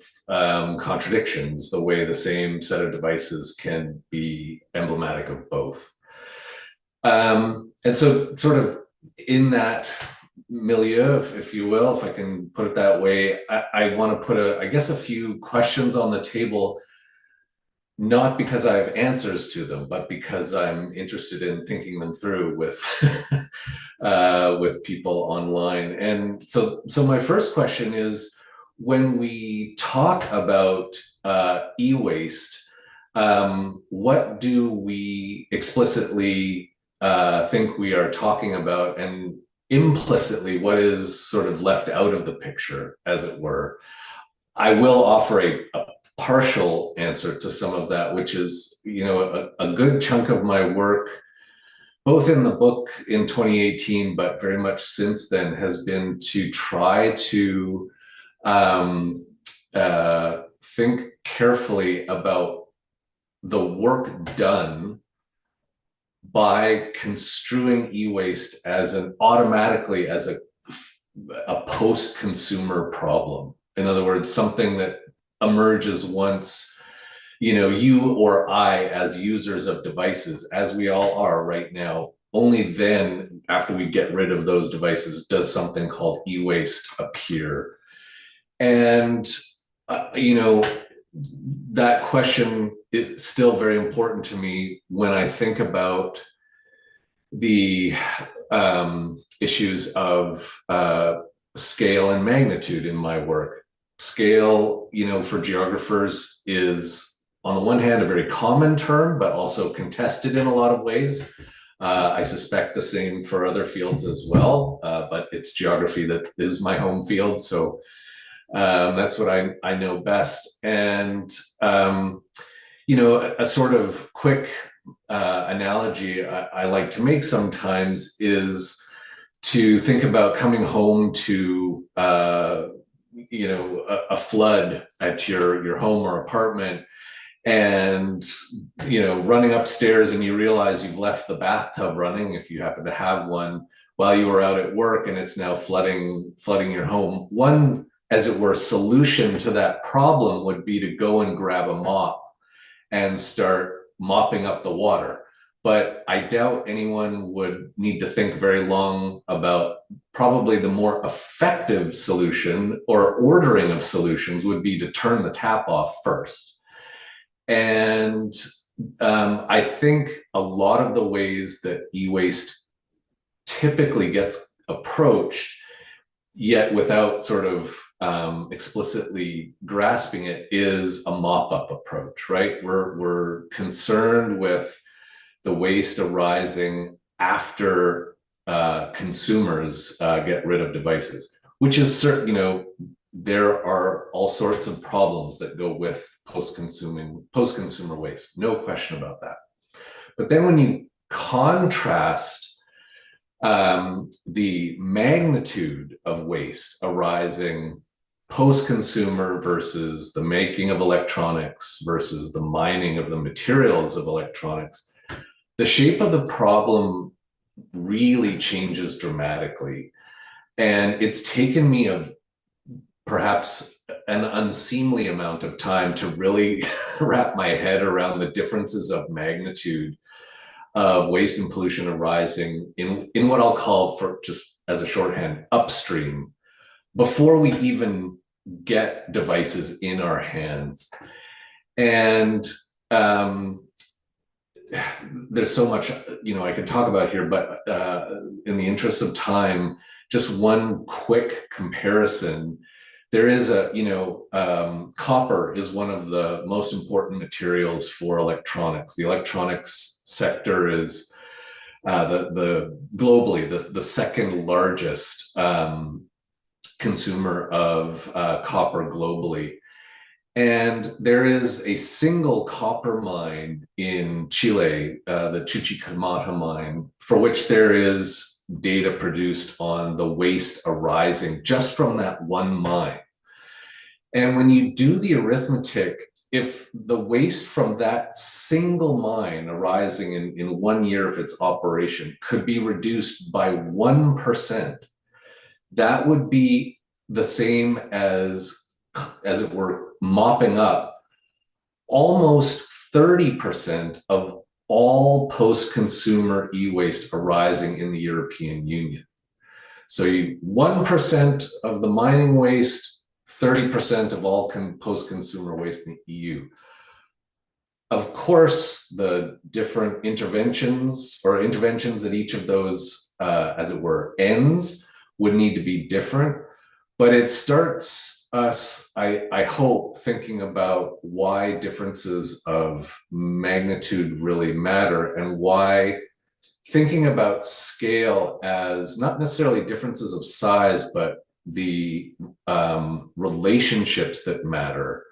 contradictions, the way the same set of devices can be emblematic of both. And so sort of in that milieu, if you will, if I can put it that way, I want to put I guess a few questions on the table, not because I have answers to them, but because I'm interested in thinking them through with with people online. And so my first question is, when we talk about e-waste, what do we explicitly think we are talking about, and implicitly what is sort of left out of the picture, as it were? I will offer a partial answer to some of that, which is, you know, a good chunk of my work, both in the book in 2018, but very much since then, has been to try to think carefully about the work done by construing e-waste as automatically as a post-consumer problem. In other words, something that emerges once, you know, you or I, as users of devices, as we all are right now, only then, after we get rid of those devices, does something called e-waste appear. And, you know, that question is still very important to me when I think about the issues of scale and magnitude in my work. Scale, you know, for geographers is, on the one hand, a very common term, but also contested in a lot of ways. I suspect the same for other fields as well, but it's geography that is my home field. So that's what I know best. And, you know, a sort of quick analogy I like to make sometimes is to think about coming home to, you know, a flood at your home or apartment, and, you know, running upstairs and you realize you've left the bathtub running, if you happen to have one, while you were out at work, and it's now flooding your home. One, as it were, solution to that problem would be to go and grab a mop and start mopping up the water. But I doubt anyone would need to think very long about, probably the more effective solution or ordering of solutions would be to turn the tap off first. And I think a lot of the ways that e-waste typically gets approached, yet without sort of explicitly grasping it, is a mop-up approach, right? We're concerned with the waste arising after consumers get rid of devices, which is certain, you know, there are all sorts of problems that go with post-consumer waste, no question about that. But then when you contrast the magnitude of waste arising post-consumer versus the making of electronics versus the mining of the materials of electronics, the shape of the problem really changes dramatically. And it's taken me perhaps an unseemly amount of time to really wrap my head around the differences of magnitude of waste and pollution arising in what I'll call, for just as a shorthand, upstream, before we even get devices in our hands. And there's so much, you know, I could talk about here, but in the interest of time, just one quick comparison. There is copper is one of the most important materials for electronics. The electronics sector is globally the second largest consumer of copper globally. And there is a single copper mine in Chile, the Chuquicamata mine, for which there is data produced on the waste arising just from that one mine. And when you do the arithmetic, if the waste from that single mine arising in 1 year of its operation could be reduced by 1%, that would be the same as it were, mopping up almost 30% of all post-consumer e-waste arising in the European Union. So 1% of the mining waste, 30% of all post-consumer waste in the EU. Of course, the different interventions at each of those, as it were, ends would need to be different, but it starts us, I hope, thinking about why differences of magnitude really matter, and why thinking about scale as not necessarily differences of size, but the relationships that matter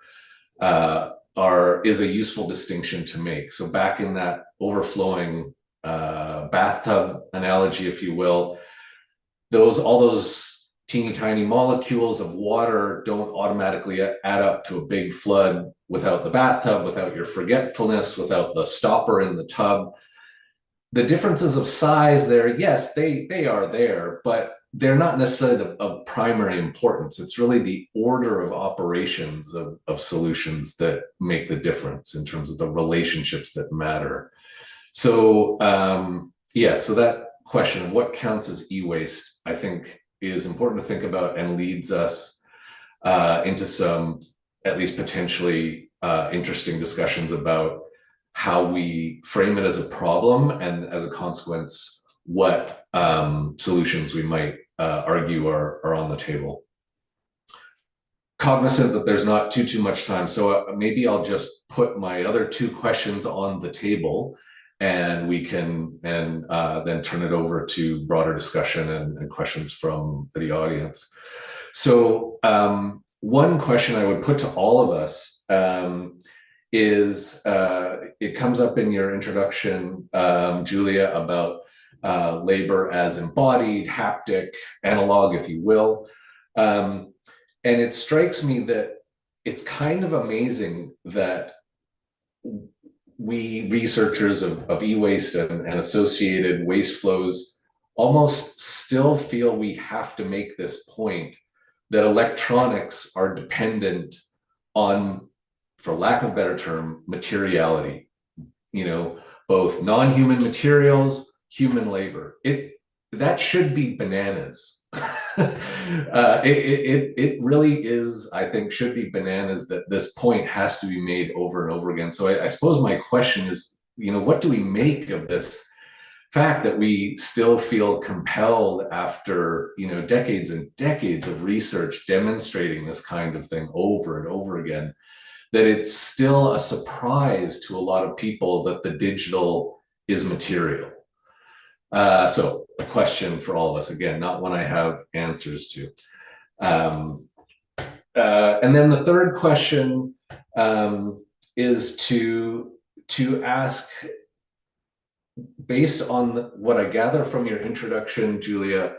is a useful distinction to make. So back in that overflowing bathtub analogy, if you will, all those teeny tiny molecules of water don't automatically add up to a big flood without the bathtub, without your forgetfulness, without the stopper in the tub. The differences of size there, yes, they are there, but they're not necessarily of primary importance. It's really the order of operations of solutions that make the difference in terms of the relationships that matter. So so that question of what counts as e-waste, I think, is important to think about, and leads us into some, at least potentially interesting discussions about how we frame it as a problem, and as a consequence, what solutions we might argue are on the table. Cognizant that there's not too much time, so maybe I'll just put my other two questions on the table, and we can then turn it over to broader discussion and questions from the audience. So one question I would put to all of us is, it comes up in your introduction, Julia, about labor as embodied, haptic, analog, if you will. And it strikes me that it's kind of amazing that we researchers of e-waste and associated waste flows almost still feel we have to make this point that electronics are dependent on, for lack of a better term, materiality, both non-human materials, human labor. that should be bananas. It really is, I think, should be bananas that this point has to be made over and over again. So I suppose my question is, what do we make of this fact that we still feel compelled after, decades and decades of research demonstrating this kind of thing over and over again, that it's still a surprise to a lot of people that the digital is material? So a question for all of us, again, not one I have answers to. And then the third question is to ask, based on what I gather from your introduction, Julia,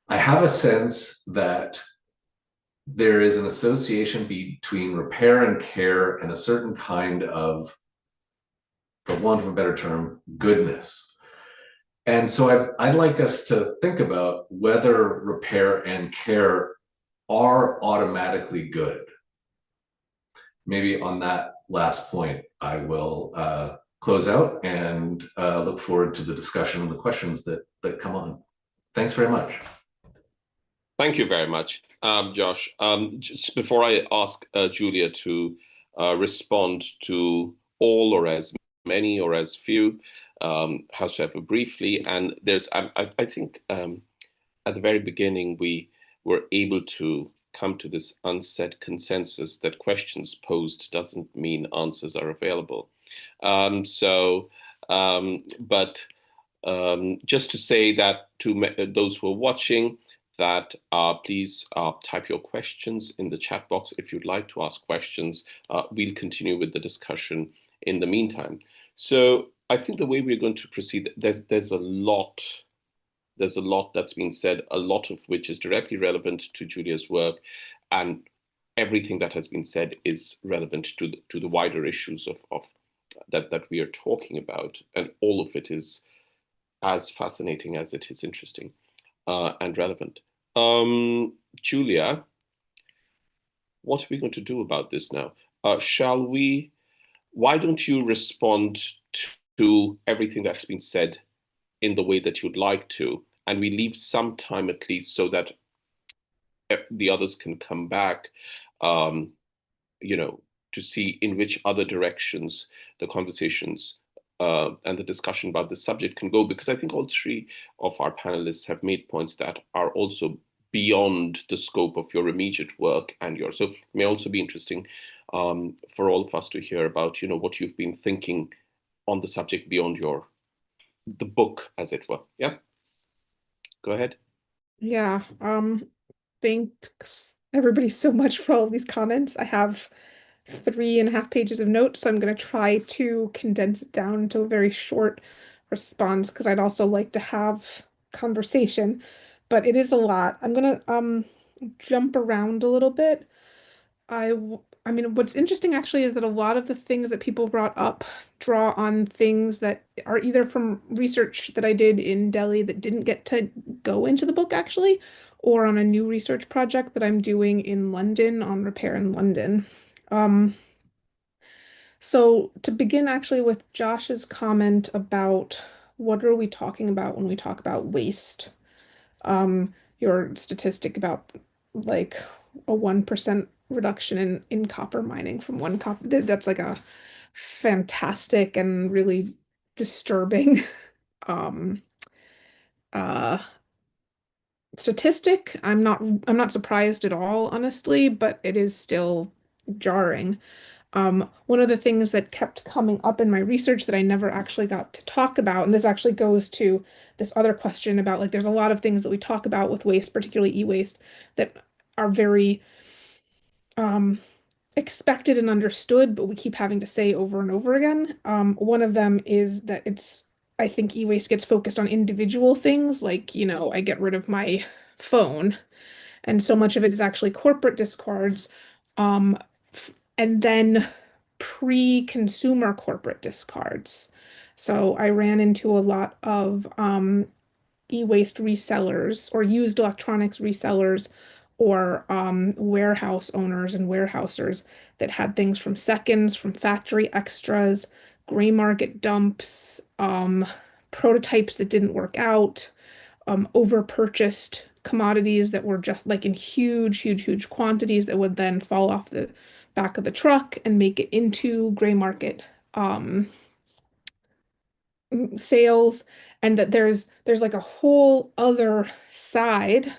I have a sense that there is an association between repair and care and a certain kind of, for want of a better term, goodness. And so I'd like us to think about whether repair and care are automatically good. Maybe on that last point, I will close out and look forward to the discussion and the questions that come on. Thanks very much.
Thank you very much, Josh. Just before I ask Julia to respond to all or as many or as few, howsoever briefly, and there's, I think at the very beginning, we were able to come to this unsaid consensus that questions posed doesn't mean answers are available. Just to say that to those who are watching, that please type your questions in the chat box if you'd like to ask questions. We'll continue with the discussion in the meantime. So I think the way we're going to proceed, there's a lot that's been said, a lot of which is directly relevant to Julia's work, and everything that has been said is relevant to the wider issues of that we are talking about, and all of it is as fascinating as it is interesting and relevant. Julia, what are we going to do about this now? Why don't you respond to everything that's been said in the way that you'd like to, and we leave some time at least so that the others can come back, to see in which other directions the conversations and the discussion about this subject can go, because I think all three of our panelists have made points that are also beyond the scope of your immediate work and yours. So it may also be interesting for all of us to hear about, what you've been thinking on the subject beyond the book, as it were. Yeah, go ahead.
Yeah, thanks everybody so much for all of these comments. I have 3.5 pages of notes, so I'm going to try to condense it down to a very short response, because I'd also like to have conversation, but it is a lot. I'm going to jump around a little bit. I mean, what's interesting actually is that a lot of the things that people brought up draw on things that are either from research that I did in Delhi that didn't get to go into the book actually, or on a new research project that I'm doing in London on repair in London. So to begin actually with Josh's comment about what are we talking about when we talk about waste? Your statistic about like a 1% reduction in copper mining from one copper, that's like a fantastic and really disturbing statistic. I'm not surprised at all, honestly, but it is still jarring. One of the things that kept coming up in my research that I never actually got to talk about, and this actually goes to this other question about, like, there's a lot of things that we talk about with waste, particularly e-waste, that are very expected and understood, but we keep having to say over and over again. One of them is that I think e-waste gets focused on individual things, like, I get rid of my phone, and so much of it is actually corporate discards. And then pre-consumer corporate discards. So I ran into a lot of e-waste resellers or used electronics resellers or warehouse owners and warehousers that had things from seconds, from factory extras, gray market dumps, prototypes that didn't work out, over-purchased commodities that were just like in huge quantities that would then fall off the back of the truck and make it into gray market sales, and that there's like a whole other side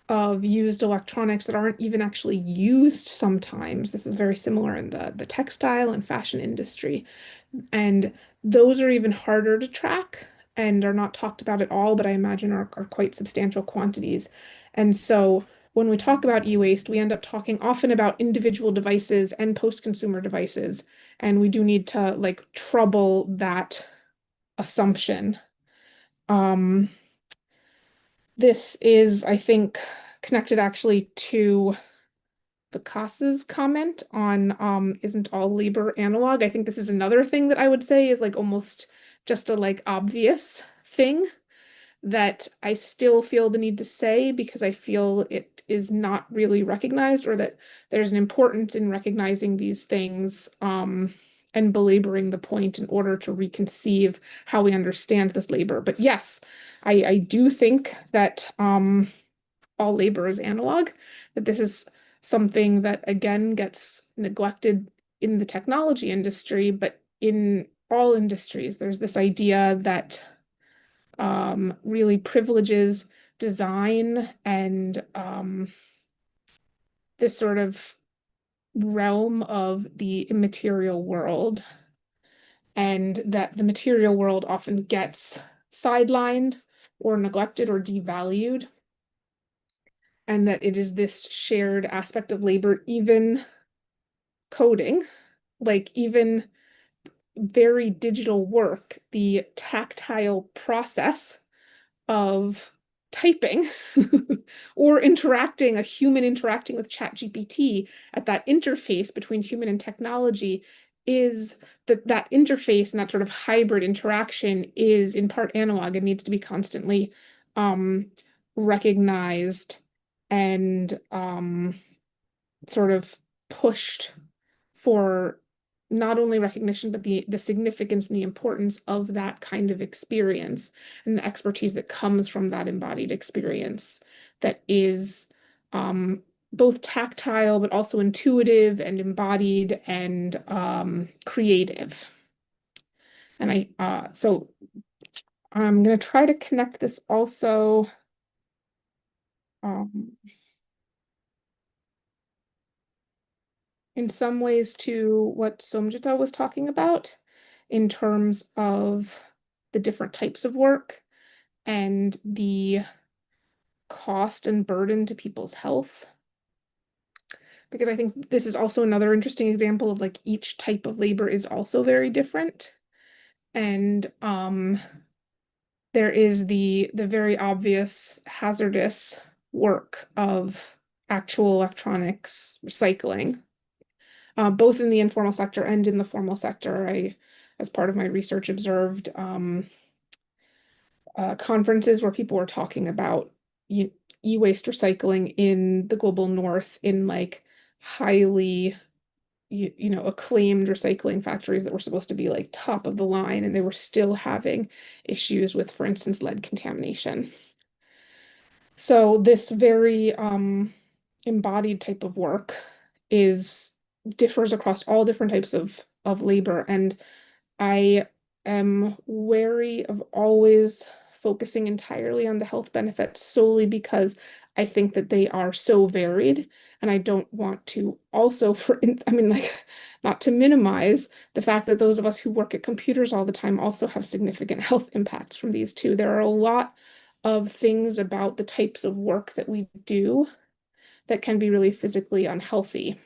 of used electronics that aren't even actually used sometimes. This is very similar in the textile and fashion industry. And those are even harder to track and are not talked about at all, but I imagine are quite substantial quantities. And so when we talk about e-waste, we end up talking often about individual devices and post-consumer devices. And we do need to like trouble that assumption. This is, I think, connected actually to Waqas's comment on isn't all labor analog. I think this is another thing that I would say is like almost just a like obvious thing that I still feel the need to say because I feel it is not really recognized, or that there's an importance in recognizing these things and belaboring the point in order to reconceive how we understand this labor. But yes, I do think that all labor is analog, that this is something that again gets neglected in the technology industry, but in all industries, there's this idea that really privileges design and this sort of realm of the immaterial world, and that the material world often gets sidelined or neglected or devalued, and that it is this shared aspect of labor, even coding, like even very digital work, the tactile process of typing or interacting, a human interacting with ChatGPT at that interface between human and technology, is that interface and that sort of hybrid interaction is in part analog and needs to be constantly recognized and sort of pushed for not only recognition, but the significance and the importance of that kind of experience and the expertise that comes from that embodied experience that is both tactile, but also intuitive and embodied and creative. And so I'm going to try to connect this also in some ways to what Somjita was talking about in terms of the different types of work and the cost and burden to people's health. Because I think this is also another interesting example of like each type of labor is also very different. And there is the very obvious hazardous work of actual electronics recycling. Both in the informal sector and in the formal sector. I, as part of my research, observed conferences where people were talking about e-waste recycling in the global north in like highly, acclaimed recycling factories that were supposed to be like top of the line, and they were still having issues with, for instance, lead contamination. So this very embodied type of work differs across all different types of labor, and I am wary of always focusing entirely on the health benefits solely because I think that they are so varied, and I don't want to also not to minimize the fact that those of us who work at computers all the time also have significant health impacts from these too. There are a lot of things about the types of work that we do that can be really physically unhealthy.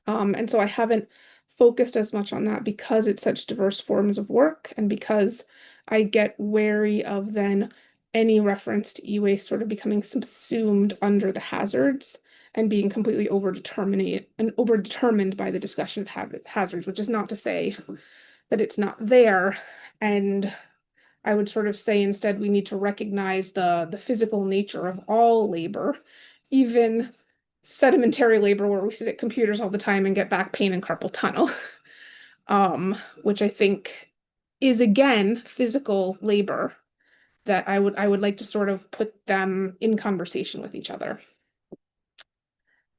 And so I haven't focused as much on that because it's such diverse forms of work, and because I get wary of then any reference to e-waste sort of becoming subsumed under the hazards and being completely overdetermined by the discussion of hazards, which is not to say that it's not there. And I would sort of say instead we need to recognize the physical nature of all labor, even sedimentary labor where we sit at computers all the time and get back pain and carpal tunnel, which I think is again physical labor that I would like to sort of put them in conversation with each other.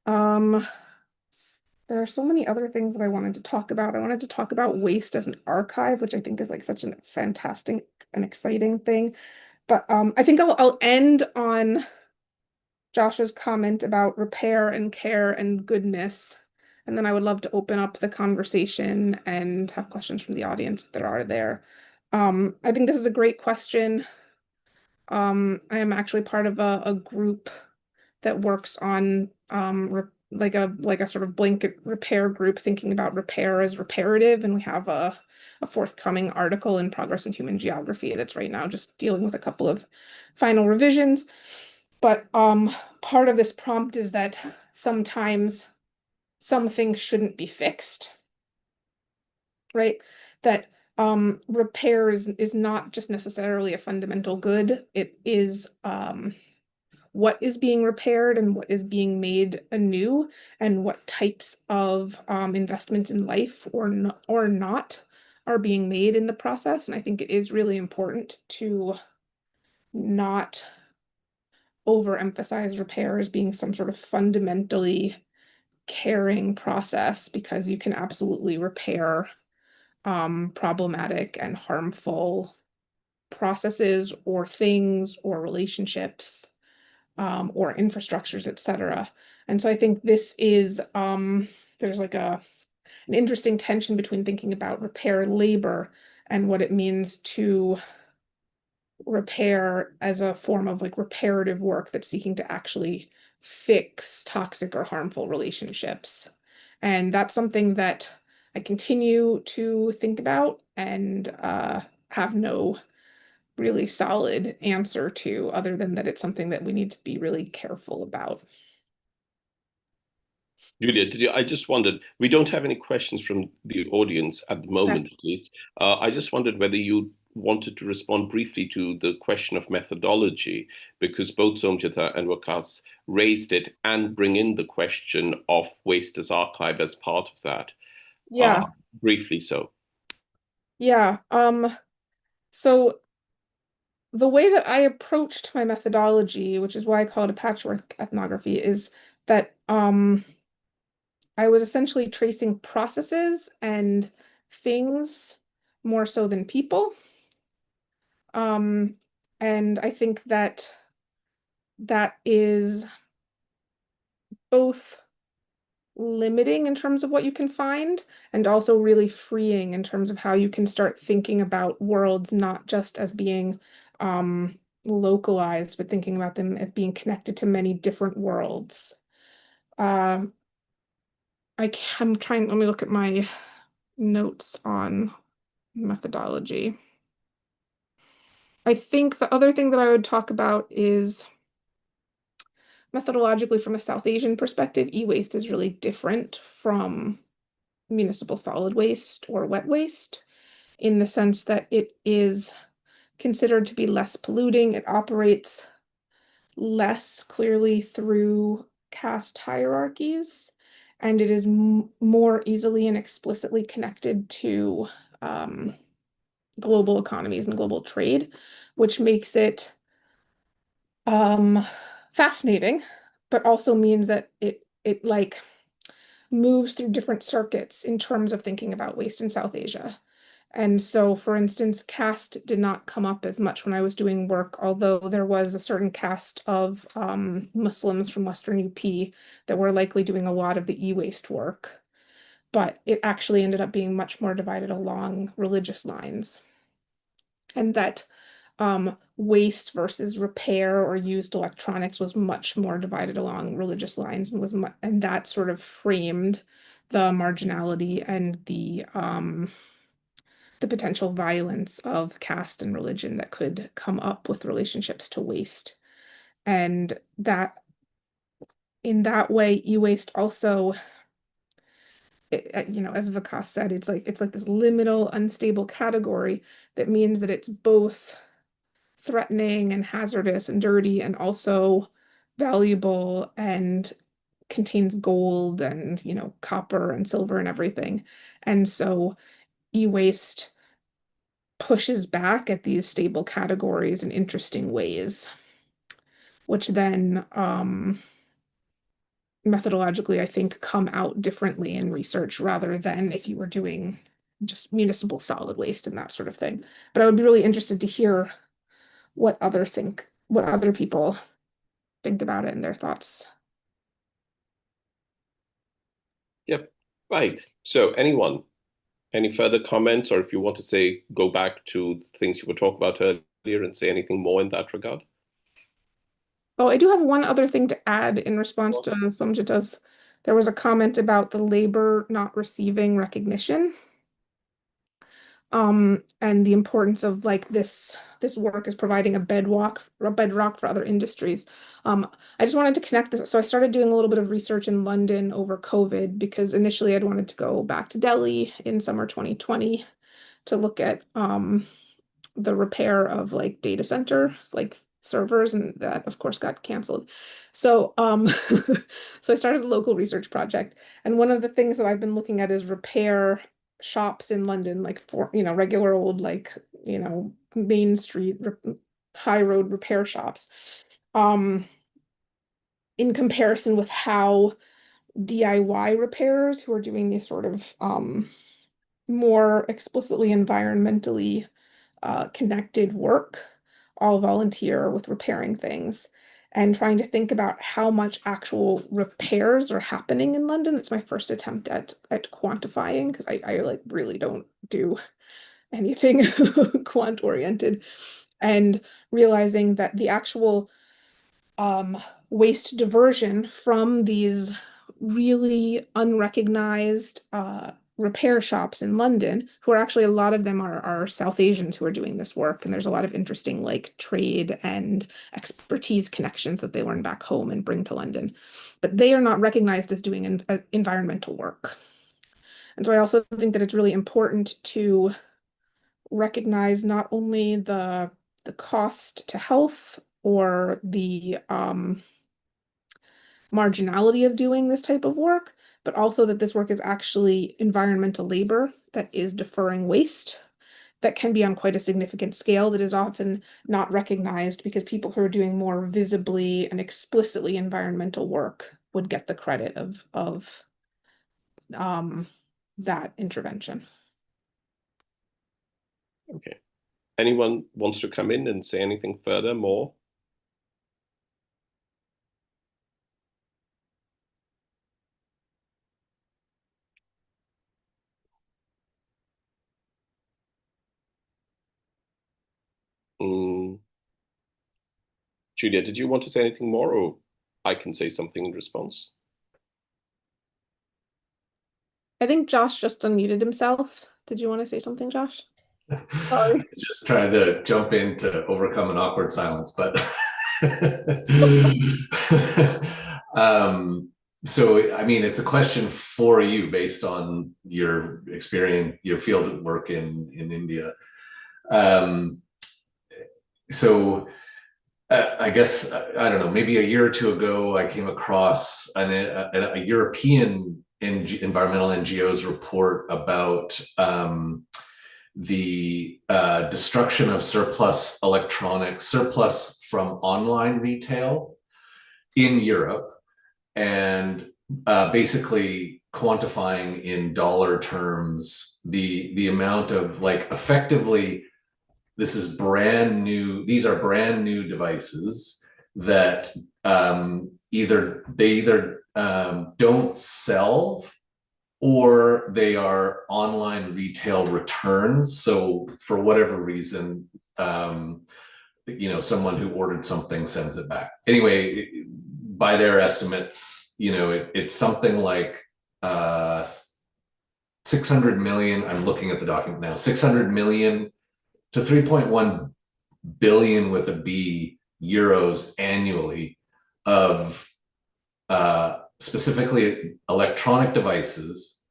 There are so many other things that I wanted to talk about. I wanted to talk about waste as an archive, which I think is like such a fantastic and exciting thing. But I think I'll end on Josh's comment about repair and care and goodness. And then I would love to open up the conversation and have questions from the audience if there are there. I think this is a great question. I am actually part of a group that works on like a sort of blanket repair group thinking about repair as reparative, and we have a forthcoming article in Progress in Human Geography that's right now just dealing with a couple of final revisions. But part of this prompt is that sometimes some things shouldn't be fixed, right? That repair is not just necessarily a fundamental good. It is what is being repaired and what is being made anew, and what types of investments in life or not are being made in the process. And I think it is really important to not overemphasize repair as being some sort of fundamentally caring process, because you can absolutely repair problematic and harmful processes or things or relationships or infrastructures, etc. And so I think this is there's like an interesting tension between thinking about repair labor and what it means to repair as a form of like reparative work that's seeking to actually fix toxic or harmful relationships. And that's something that I continue to think about and have no really solid answer to, other than that it's something that we need to be really careful about.
Julia, I just wondered, we don't have any questions from the audience at the moment, at least. I just wondered whether you wanted to respond briefly to the question of methodology, because both Somjita and Waqas raised it, and bring in the question of waste as archive as part of that.
Yeah.
Briefly so.
Yeah. So the way that I approached my methodology, which is why I call it a patchwork ethnography, is that I was essentially tracing processes and things more so than people. And I think that is both limiting in terms of what you can find, and also really freeing in terms of how you can start thinking about worlds not just as being localized, but thinking about them as being connected to many different worlds. I'm trying, let me look at my notes on methodology. I think the other thing that I would talk about is methodologically, from a South Asian perspective, e-waste is really different from municipal solid waste or wet waste, in the sense that it is considered to be less polluting. It operates less clearly through caste hierarchies, and it is more easily and explicitly connected to global economies and global trade, which makes it fascinating, but also means that it like moves through different circuits in terms of thinking about waste in South Asia. And so, for instance, caste did not come up as much when I was doing work, although there was a certain caste of Muslims from Western UP that were likely doing a lot of the e-waste work. But it actually ended up being much more divided along religious lines. And that waste versus repair or used electronics was much more divided along religious lines, and that sort of framed the marginality and the potential violence of caste and religion that could come up with relationships to waste. And that in that way, e-waste also, you know, as Waqas said, it's like this liminal, unstable category that means that it's both threatening and hazardous and dirty, and also valuable and contains gold and, you know, copper and silver and everything. And so e-waste pushes back at these stable categories in interesting ways, which then methodologically, I think, come out differently in research rather than if you were doing just municipal solid waste and that sort of thing. But I would be really interested to hear what other people think about it and their thoughts.
Yep, right. So anyone, any further comments, or if you want to say, go back to things you were talking about earlier and say anything more in that regard?
Oh, I do have one other thing to add in response to Somjita's. There was a comment about the labor not receiving recognition. And the importance of like this work is providing a bedrock for other industries. I just wanted to connect this. So I started doing a little bit of research in London over COVID because initially I'd wanted to go back to Delhi in summer 2020 to look at the repair of like data centers, like servers, and that of course got canceled. So so I started a local research project, and one of the things that I've been looking at is repair shops in London, like for regular old like main street high road repair shops, in comparison with how DIY repairers who are doing these sort of more explicitly environmentally connected work, all volunteer with repairing things, and trying to think about how much actual repairs are happening in London. It's my first attempt at quantifying, because I like really don't do anything quant oriented, and realizing that the actual waste diversion from these really unrecognized repair shops in London, who are actually, a lot of them are South Asians who are doing this work, and there's a lot of interesting like trade and expertise connections that they learn back home and bring to London, but they are not recognized as doing environmental work. And so I also think that it's really important to recognize not only the cost to health or the marginality of doing this type of work, but also that this work is actually environmental labor that is deferring waste, that can be on quite a significant scale, that is often not recognized because people who are doing more visibly and explicitly environmental work would get the credit of that intervention.
Okay. Anyone wants to come in and say anything further, more? Julia, did you want to say anything more, or I can say something in response?
I think Josh just unmuted himself. Did you want to say something, Josh? Sorry.
Just trying to jump in to overcome an awkward silence, but so I mean, it's a question for you based on your experience, your field work in India. So I guess I don't know. Maybe a year or two ago, I came across a European environmental NGO's report about the destruction of surplus electronics, surplus from online retail in Europe, and basically quantifying in dollar terms the amount of, like, effectively, this is brand new, these are brand new devices that either don't sell, or they are online retail returns. So for whatever reason, someone who ordered something sends it back. Anyway, by their estimates, it's something like 600 million. I'm looking at the document now. 600 million to 3.1 billion with a B euros annually of specifically electronic devices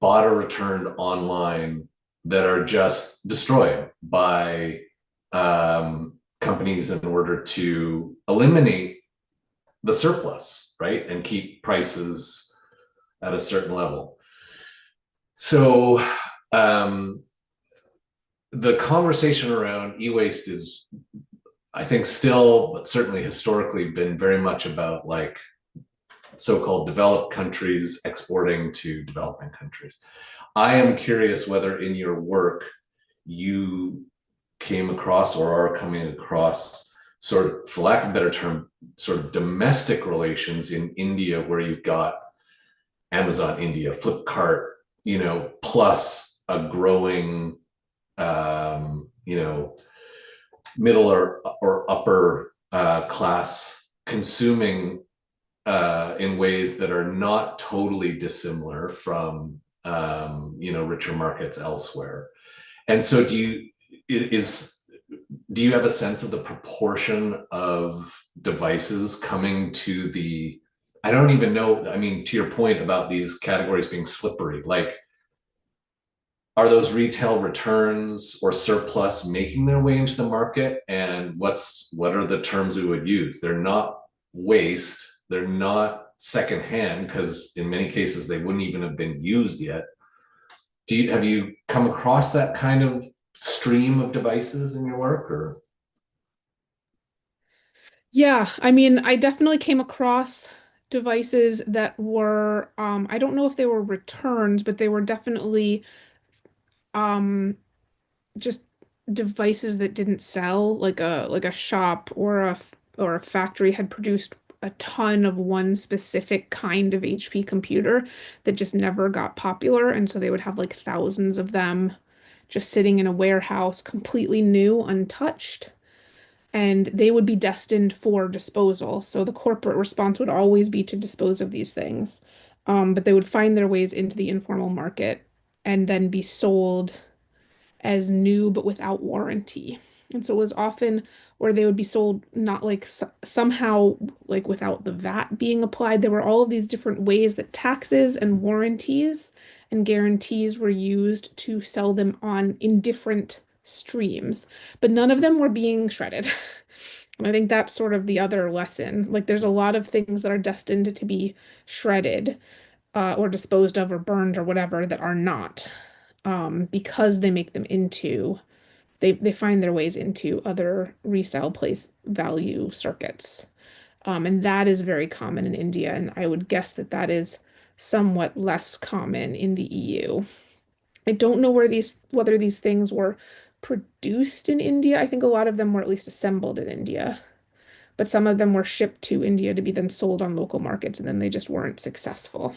bought or returned online that are just destroyed by companies in order to eliminate the surplus, right? And keep prices at a certain level. So the conversation around e-waste is, I think, still, but certainly historically, been very much about like so-called developed countries exporting to developing countries. I am curious whether in your work you came across or are coming across sort of, for lack of a better term, sort of domestic relations in India, where you've got Amazon India, Flipkart, you know, plus a growing, you know, middle or upper class consuming in ways that are not totally dissimilar from, you know, richer markets elsewhere. And so do you have a sense of the proportion of devices coming to the, I don't even know, I mean, to your point about these categories being slippery, like, are those retail returns or surplus making their way into the market? And what are the terms we would use? They're not waste, they're not secondhand, because in many cases they wouldn't even have been used yet. Have you come across that kind of stream of devices in your work, or?
Yeah, I mean, I definitely came across devices that were, I don't know if they were returns, but they were definitely just devices that didn't sell, like a shop or a factory had produced a ton of one specific kind of HP computer that just never got popular, and so they would have like thousands of them just sitting in a warehouse, completely new, untouched, and they would be destined for disposal. So the corporate response would always be to dispose of these things. But they would find their ways into the informal market and then be sold as new but without warranty. And so it was often where they would be sold not like somehow like without the VAT being applied. There were all of these different ways that taxes and warranties and guarantees were used to sell them on in different streams, but none of them were being shredded. And I think that's sort of the other lesson. Like there's a lot of things that are destined to be shredded or disposed of or burned or whatever that are not because they make them into they find their ways into other resale place value circuits. And that is very common in India, and I would guess that that is somewhat less common in the EU. I don't know whether these things were produced in India. I think a lot of them were at least assembled in India, but some of them were shipped to India to be then sold on local markets, and then they just weren't successful.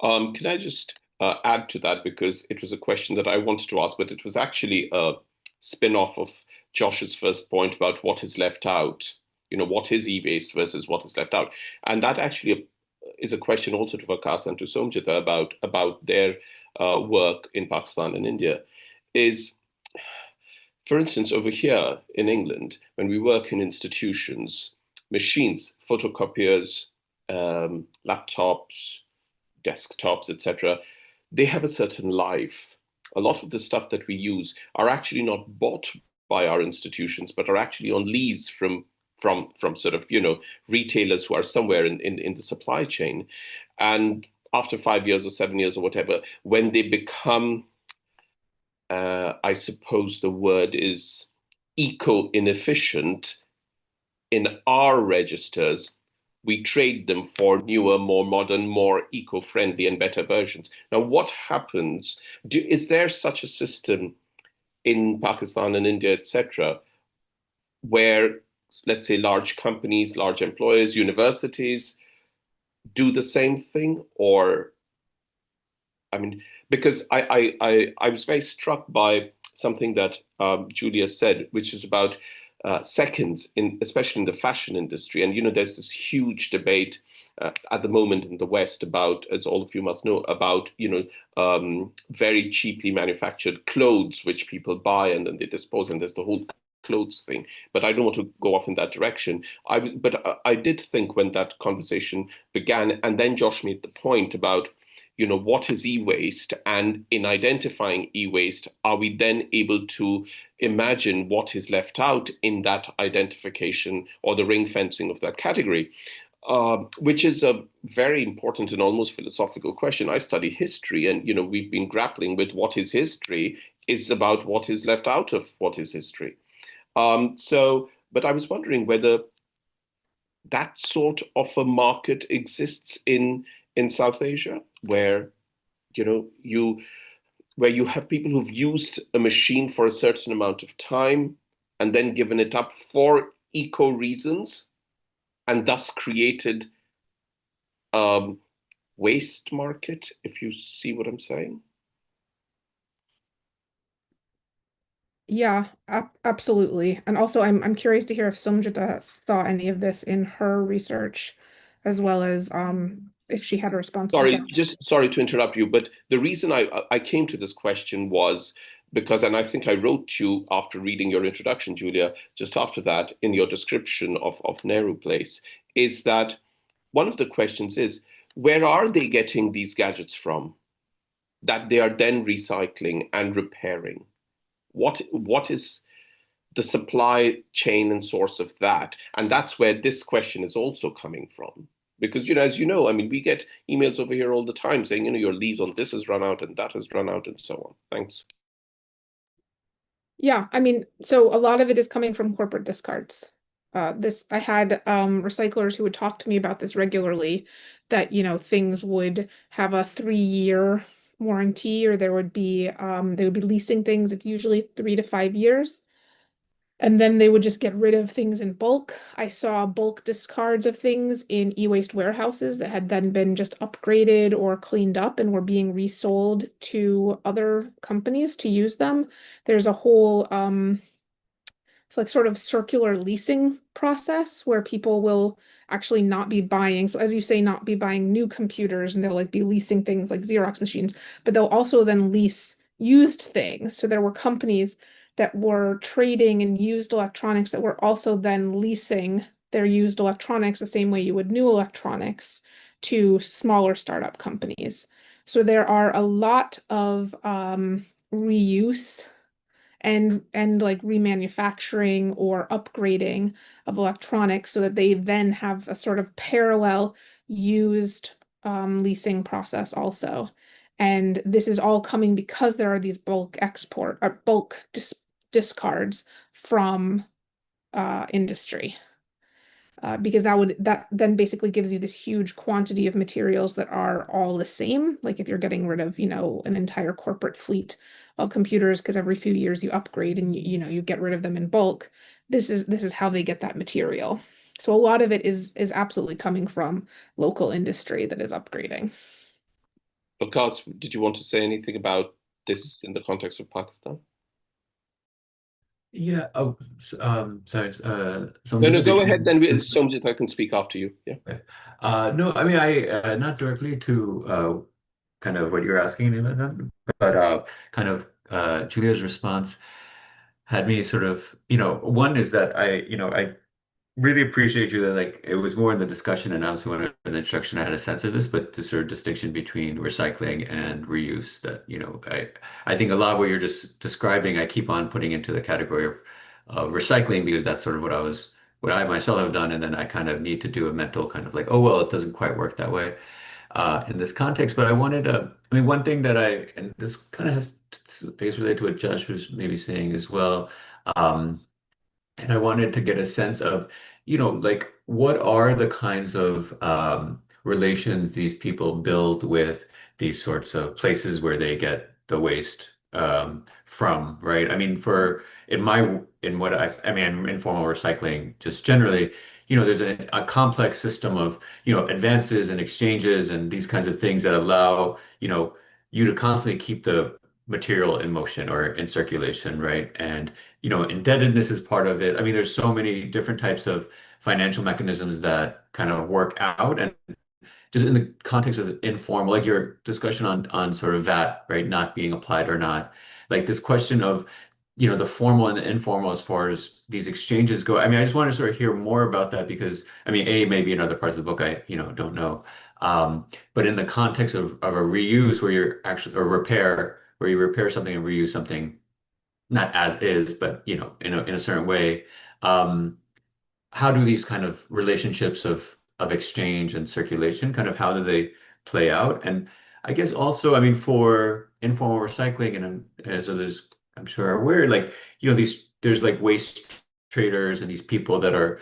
Can I just add to that, because it was a question that I wanted to ask, but it was actually a spin-off of Josh's first point about what is left out. You know, what is e-waste versus what is left out, and that actually is a question also to Waqas and to Somjita about their work in Pakistan and India. Is, for instance, over here in England, when we work in institutions, machines, photocopiers, laptops, desktops, etc., they have a certain life. A lot of the stuff that we use are actually not bought by our institutions, but are actually on lease from sort of, you know, retailers who are somewhere in the supply chain. And after 5 years or 7 years or whatever, when they become, I suppose the word is eco-inefficient in our registers, we trade them for newer, more modern, more eco-friendly and better versions. Now, what happens? Is there such a system in Pakistan and India, etc., where, let's say, large companies, large employers, universities do the same thing? Or, I mean, because I was very struck by something that Julia said, which is about seconds, especially in the fashion industry. And, you know, there's this huge debate at the moment in the West about, as all of you must know, about, you know, very cheaply manufactured clothes, which people buy and then they dispose, and there's the whole clothes thing. But I don't want to go off in that direction. But I did think when that conversation began, and then Josh made the point about, you know, what is e-waste? And in identifying e-waste, are we then able to imagine what is left out in that identification or the ring fencing of that category? Which is a very important and almost philosophical question. I study history, and, you know, we've been grappling with what is history is about what is left out of what is history. But I was wondering whether that sort of a market exists in South Asia, where you have people who've used a machine for a certain amount of time and then given it up for eco reasons, and thus created waste market, if you see what I'm saying.
Yeah, absolutely. And also, I'm curious to hear if Somjita saw any of this in her research, as well as if she had a response to
Sorry,
John.
just sorry to interrupt you, but the reason I came to this question was because, and I think I wrote you after reading your introduction, Julia, just after that, in your description of Nehru Place, is that one of the questions is, where are they getting these gadgets from that they are then recycling and repairing? What is the supply chain and source of that? And that's where this question is also coming from. Because, as you know, I mean, we get emails over here all the time saying, your lease on this has run out and that has run out and so on. Thanks.
Yeah, I mean, so a lot of it is coming from corporate discards. I had recyclers who would talk to me about this regularly, that things would have a 3-year warranty, or they would be leasing things. It's usually 3 to 5 years. And then they would just get rid of things in bulk. I saw bulk discards of things in e-waste warehouses that had then been just upgraded or cleaned up and were being resold to other companies to use them. There's a whole it's like sort of circular leasing process where people will actually not be buying. So as you say, not be buying new computers, and they'll like be leasing things like Xerox machines, but they'll also then lease used things. So there were companies that were trading in used electronics that were also then leasing their used electronics the same way you would new electronics to smaller startup companies. So there are a lot of reuse and like remanufacturing or upgrading of electronics, so that they then have a sort of parallel used leasing process also. And this is all coming because there are these bulk export or bulk discards from industry. Because that then basically gives you this huge quantity of materials that are all the same. Like if you're getting rid of, an entire corporate fleet of computers, because every few years you upgrade and you get rid of them in bulk. This is how they get that material. So a lot of it is absolutely coming from local industry that is upgrading.
Waqas, did you want to say anything about this in the context of Pakistan?
Yeah. Oh, sorry.
No,
Somjita,
go
did
ahead. Then
you?
Somjit, I can speak after you. Yeah.
Okay. No, I mean, I not directly to kind of what you're asking, but kind of Julia's response had me sort of, one is that I really appreciate you that like it was more in the discussion, and obviously when in the introduction I had a sense of this, but this sort of distinction between recycling and reuse that, I think a lot of what you're just describing, I keep on putting into the category of recycling, because that's sort of what I myself have done. And then I kind of need to do a mental kind of like, oh, well, it doesn't quite work that way in this context. But I mean, one thing that and this kind of has, I guess, related to what Josh was maybe saying as well. Um, and I wanted to get a sense of, like what are the kinds of relations these people build with these sorts of places where they get the waste from, right? I mean, I mean, informal recycling, just generally, there's a complex system of, advances and exchanges and these kinds of things that allow, you to constantly keep the material in motion or in circulation, right? And indebtedness is part of it. I mean, there's so many different types of financial mechanisms that kind of work out. And just in the context of informal, like your discussion on sort of VAT, right, not being applied or not, like this question of, the formal and the informal as far as these exchanges go. I mean, I just want to sort of hear more about that, because I mean, maybe in other parts of the book, I, don't know. But in the context of a reuse where you're actually, or repair, where you repair something and reuse something, not as is, but in a certain way. Um, how do these kind of relationships of exchange and circulation, kind of how do they play out? And I guess also, I mean, for informal recycling, and so there's, I'm sure are aware, like, there's like waste traders and these people that are,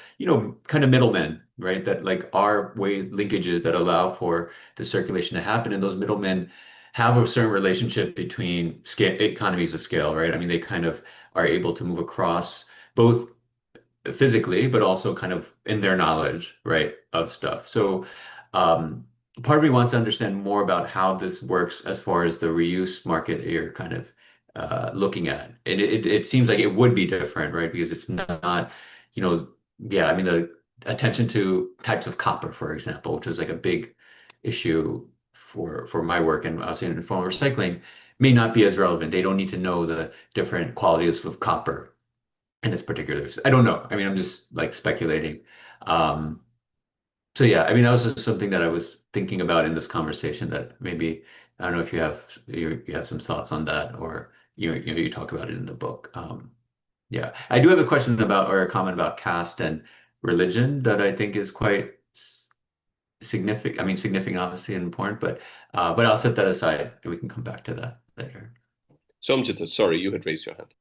kind of middlemen, right? That like are linkages that allow for the circulation to happen. And those middlemen have a certain relationship between economies of scale, right? I mean, they kind of are able to move across both physically, but also kind of in their knowledge, right, of stuff. So, part of me wants to understand more about how this works as far as the reuse market you're kind of looking at. And it seems like it would be different, right? Because it's not, yeah, I mean, the attention to types of copper, for example, which is like a big issue for my work and also in informal recycling, may not be as relevant. They don't need to know the different qualities of copper in its particulars. I don't know. I mean, I'm just like speculating. Um, so yeah, I mean, that was just something that I was thinking about in this conversation that maybe, I don't know if you have some thoughts on that, or you talk about it in the book. Yeah, I do have a question about, or a comment about caste and religion that I think is quite significant. I mean, significant, obviously, and important, but I'll set that aside and we can come back to that later.
Somjita, sorry, you had raised your hand.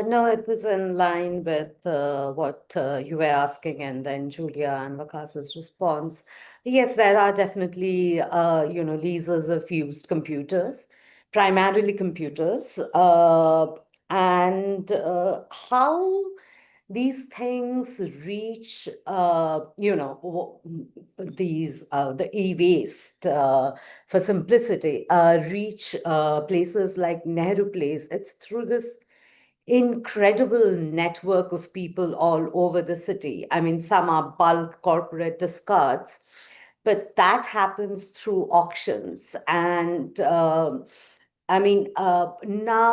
No, it was in line with what you were asking, and then Julia and Waqas's response. Yes, there are definitely, leases of used computers, primarily computers, and how these things reach, the e-waste, for simplicity, reach places like Nehru Place. It's through this incredible network of people all over the city. I mean, some are bulk corporate discards, but that happens through auctions. And now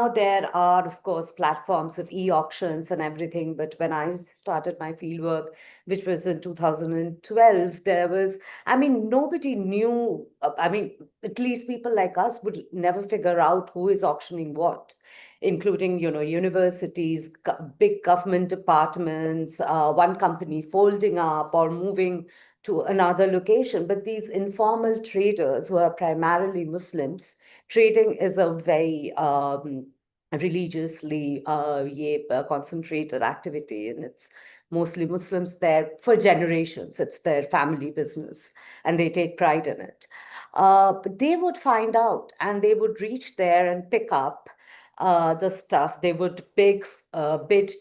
there are, of course, platforms of e-auctions and everything. But when I started my fieldwork, which was in 2012, there was, nobody knew. At least people like us would never figure out who is auctioning what, including, universities, big government departments, one company folding up or moving to another location. But these informal traders, who are primarily Muslims, trading is a very religiously concentrated activity, and it's mostly Muslims there for generations. It's their family business, and they take pride in it. But they would find out, and they would reach there and pick up the stuff. They would bid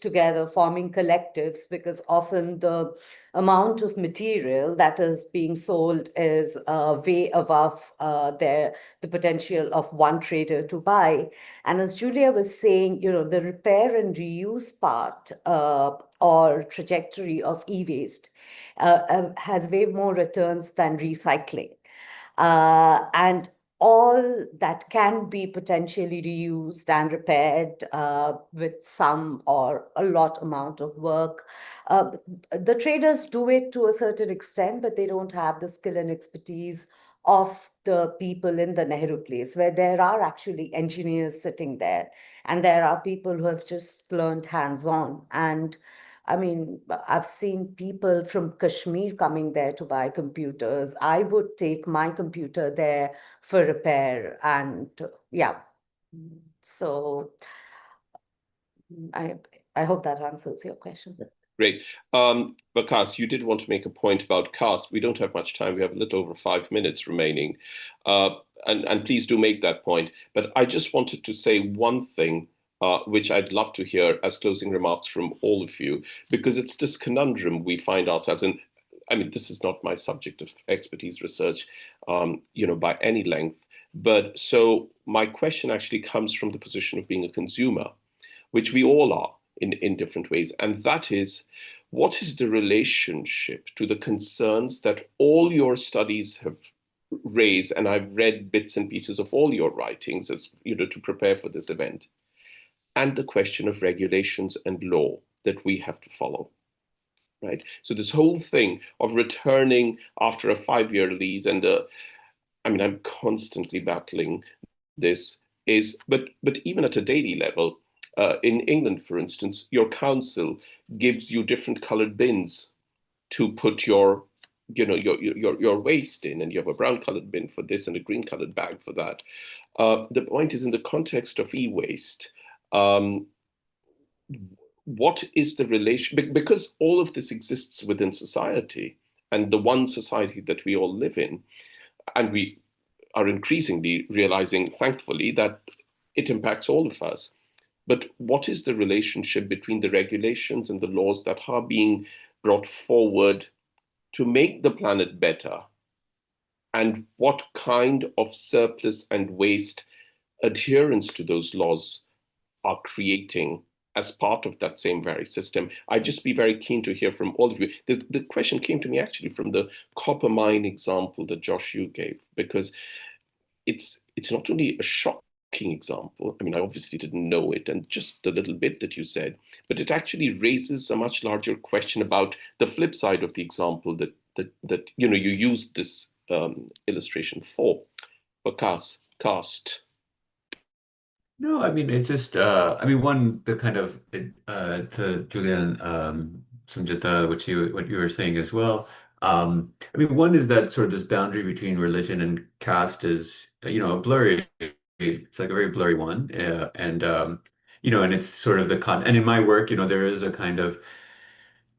together, forming collectives, because often the amount of material that is being sold is way above the potential of one trader to buy. And as Julia was saying, the repair and reuse part or trajectory of e-waste has way more returns than recycling. And all that can be potentially reused and repaired with some or a lot amount of work. The traders do it to a certain extent, but they don't have the skill and expertise of the people in the Nehru Place, where there are actually engineers sitting there, and there are people who have just learned hands-on. And I've seen people from Kashmir coming there to buy computers. I would take my computer there for repair. And yeah, so I hope that answers your question.
Great. Waqas, you did want to make a point about caste. We don't have much time. We have a little over 5 minutes remaining. And please do make that point. But I just wanted to say one thing, which I'd love to hear as closing remarks from all of you, because it's this conundrum we find ourselves in. I mean, this is not my subject of expertise research, by any length. But so my question actually comes from the position of being a consumer, which we all are in different ways. And that is, what is the relationship to the concerns that all your studies have raised? And I've read bits and pieces of all your writings as to prepare for this event, and the question of regulations and law that we have to follow. Right. So this whole thing of returning after a 5-year lease, and I'm constantly battling this, but even at a daily level, in England, for instance, your council gives you different colored bins to put your your waste in, and you have a brown colored bin for this and a green colored bag for that. The point is, in the context of e-waste, what is the relation? Because all of this exists within society, and the one society that we all live in, and we are increasingly realizing, thankfully, that it impacts all of us. But what is the relationship between the regulations and the laws that are being brought forward to make the planet better? And what kind of surplus and waste adherence to those laws are creating as part of that same very system? I'd just be very keen to hear from all of you. The question came to me actually from the copper mine example that Josh, you gave, because it's not only a shocking example. I mean, I obviously didn't know it, and just the little bit that you said, but it actually raises a much larger question about the flip side of the example that you used this illustration for Waqas, cast.
No, I mean, it's just, I mean, one, the kind of, to Julian, Somjita, what you were saying as well. I mean, one is that sort of this boundary between religion and caste is, a blurry, it's like a very blurry one. And it's sort of and in my work, there is a kind of,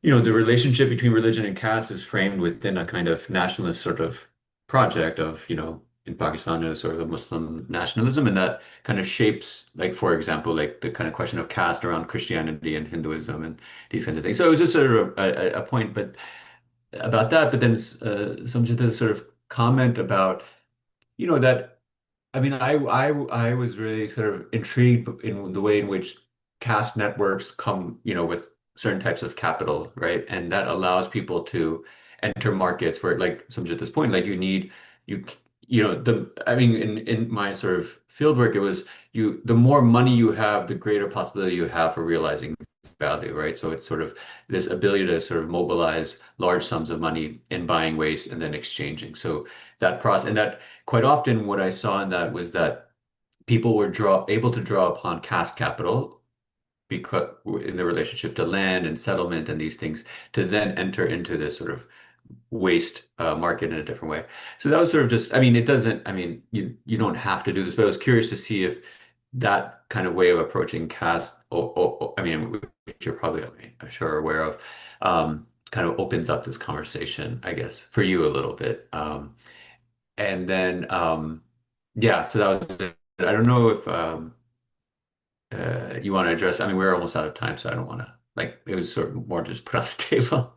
the relationship between religion and caste is framed within a kind of nationalist sort of project of, in Pakistan, is sort of a Muslim nationalism, and that kind of shapes, like, for example, like the kind of question of caste around Christianity and Hinduism and these kinds of things. So it was just sort of a point, but about that. But then Samjita's sort of comment about, that. I mean, I was really sort of intrigued in the way in which caste networks come, with certain types of capital, right? And that allows people to enter markets where, like Samjita's point, like I mean, in my sort of fieldwork, it was the more money you have, the greater possibility you have for realizing value, right? So it's sort of this ability to sort of mobilize large sums of money in buying waste and then exchanging. So that process, and that quite often what I saw in that was that people were able to draw upon caste capital because in the relationship to land and settlement and these things to then enter into this sort of waste market in a different way. So that was sort of just, I mean, you don't have to do this, but I was curious to see if that kind of way of approaching caste, I mean, which you're probably, I'm sure, aware of, kind of opens up this conversation, I guess, for you a little bit. And then, yeah, so that was it. I don't know if you want to address, I mean, we're almost out of time, so I don't want to, it was sort of more just put on the table.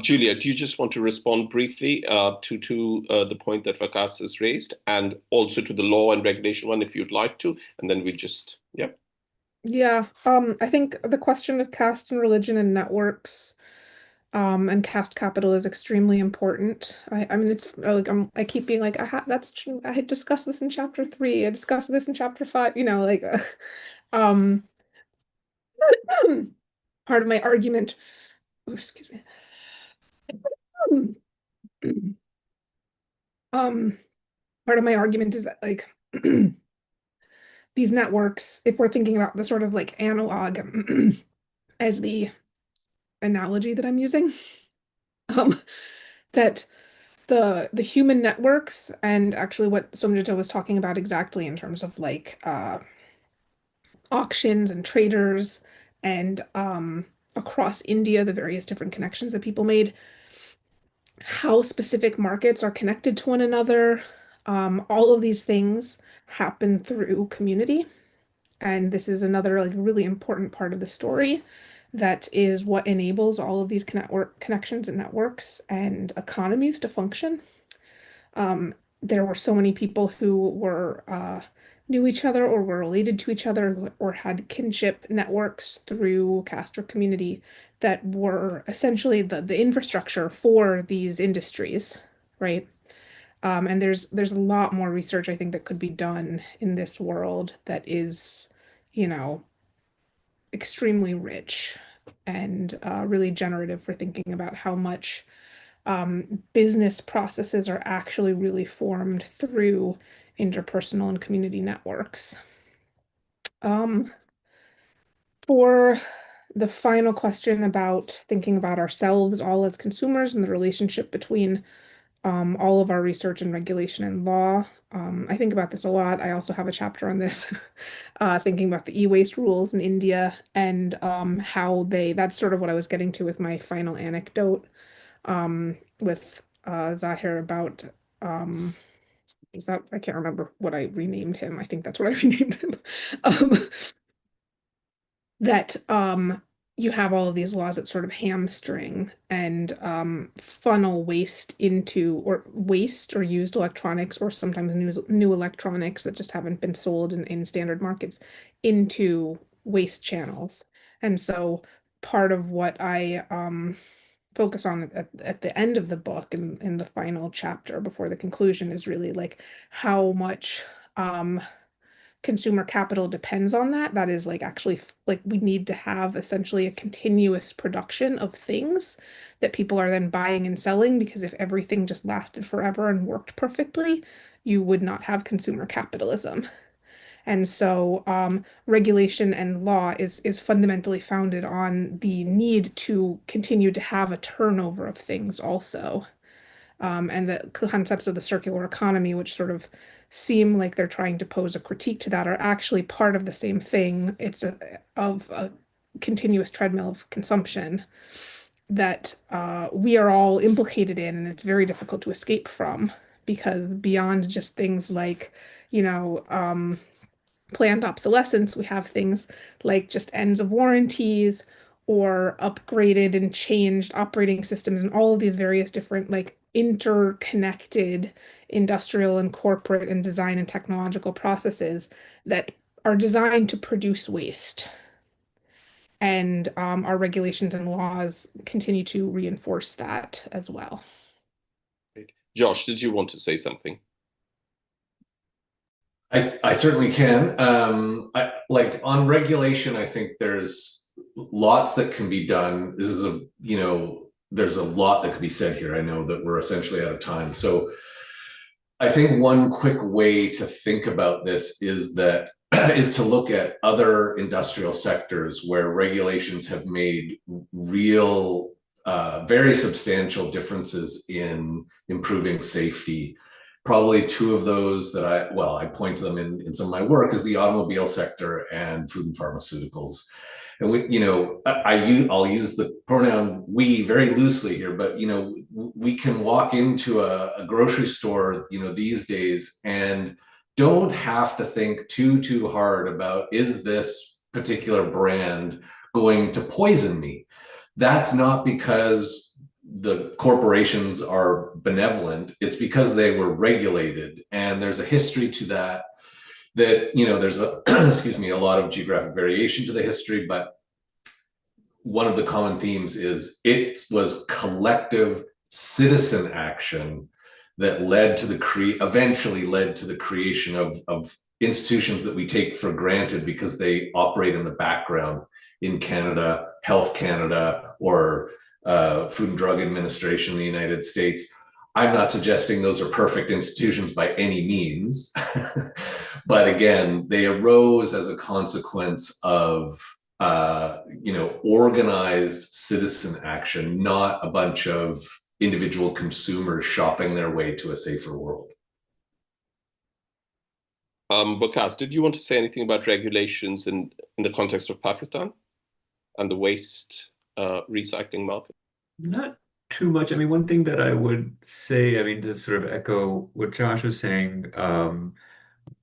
Julia, do you just want to respond briefly to the point that Waqas has raised, and also to the law and regulation one, if you'd like to, and then we just, yeah.
Yeah, I think the question of caste and religion and networks and caste capital is extremely important. I mean, it's like I keep being like, that's true. I had discussed this in chapter 3. I discussed this in chapter 5. Um, part of my argument. Oh, excuse me. Part of my argument is that these networks, if we're thinking about the sort of analog as the analogy that I'm using, that the human networks, and actually what Somjita was talking about exactly in terms of auctions and traders and across India, the various different connections that people made, how specific markets are connected to one another. All of these things happen through community. And this is another really important part of the story that is what enables all of these connections and networks and economies to function. There were so many people who were knew each other or were related to each other or had kinship networks through caste or community that were essentially the infrastructure for these industries, right? And there's a lot more research I think that could be done in this world that is, extremely rich and really generative for thinking about how much business processes are actually really formed through interpersonal and community networks. For the final question about thinking about ourselves all as consumers and the relationship between all of our research and regulation and law. I think about this a lot. I also have a chapter on this, thinking about the e-waste rules in India and how that's sort of what I was getting to with my final anecdote with Zahir about I can't remember what I renamed him. I think that's what I renamed him. Um, that you have all of these laws that sort of hamstring and funnel waste into or waste or used electronics or sometimes new electronics that just haven't been sold in standard markets into waste channels. And so part of what I focus on at the end of the book in the final chapter before the conclusion is really like how much consumer capital depends on that. That is like actually like we need to have essentially a continuous production of things that people are then buying and selling, because if everything just lasted forever and worked perfectly, you would not have consumer capitalism. And so regulation and law is fundamentally founded on the need to continue to have a turnover of things also. And the concepts of the circular economy, which sort of seem like they're trying to pose a critique to that, are actually part of the same thing. It's of a continuous treadmill of consumption that we are all implicated in, and it's very difficult to escape from, because beyond just things like, you know, planned obsolescence, we have things like just ends of warranties or upgraded and changed operating systems and all of these various different like interconnected industrial and corporate and design and technological processes that are designed to produce waste. And our regulations and laws continue to reinforce that as well.
Josh, did you want to say something?
I certainly can. Like on regulation, I think there's lots that can be done. This is there's a lot that could be said here. I know that we're essentially out of time. So I think one quick way to think about this is to look at other industrial sectors where regulations have made real, very substantial differences in improving safety. Probably two of those that I point to them in some of my work is the automobile sector and food and pharmaceuticals. And I'll use the pronoun we very loosely here, but we can walk into a grocery store, these days and don't have to think too hard about, is this particular brand going to poison me? That's not because the corporations are benevolent. It's because they were regulated, and there's a history to that there's excuse me, a lot of geographic variation to the history, but one of the common themes is it was collective citizen action that eventually led to the creation of institutions that we take for granted because they operate in the background in Canada, Health Canada, or Food and Drug Administration in the United States. I'm not suggesting those are perfect institutions by any means, but again, they arose as a consequence of organized citizen action, not a bunch of individual consumers shopping their way to a safer world.
Waqas, did you want to say anything about regulations in the context of Pakistan and the waste recycling market?
Not too much. I mean, one thing that I would say, I mean, to sort of echo what Josh was saying,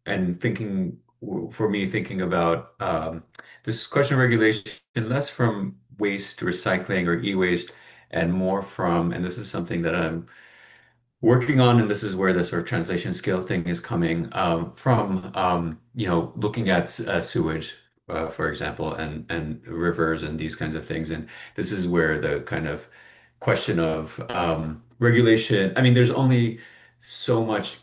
and thinking about this question of regulation, less from waste recycling or e-waste, and more from, and this is something that I'm working on, and this is where the sort of translation skill thing is coming from, looking at sewage, for example, and rivers and these kinds of things. And this is where the kind of question of regulation, I mean, there's only so much,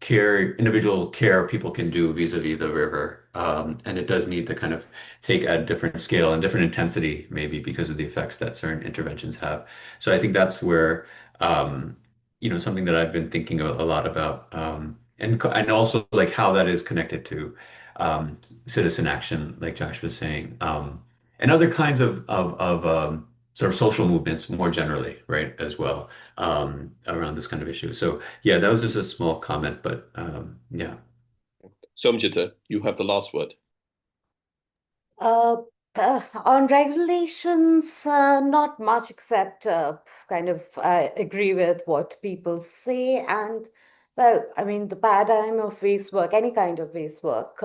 individual care people can do vis-a-vis the river. And it does need to kind of take a different scale and different intensity, maybe because of the effects that certain interventions have. So I think that's where, something that I've been thinking a lot about, and also like how that is connected to citizen action, like Josh was saying. and other kinds of sort of social movements more generally, right, as well, around this kind of issue. So yeah, that was just a small comment, but yeah.
Somjita, you have the last word.
Uh, on regulations, not much except kind of I agree with what people say. And well, I mean, the paradigm of waste work, any kind of waste work,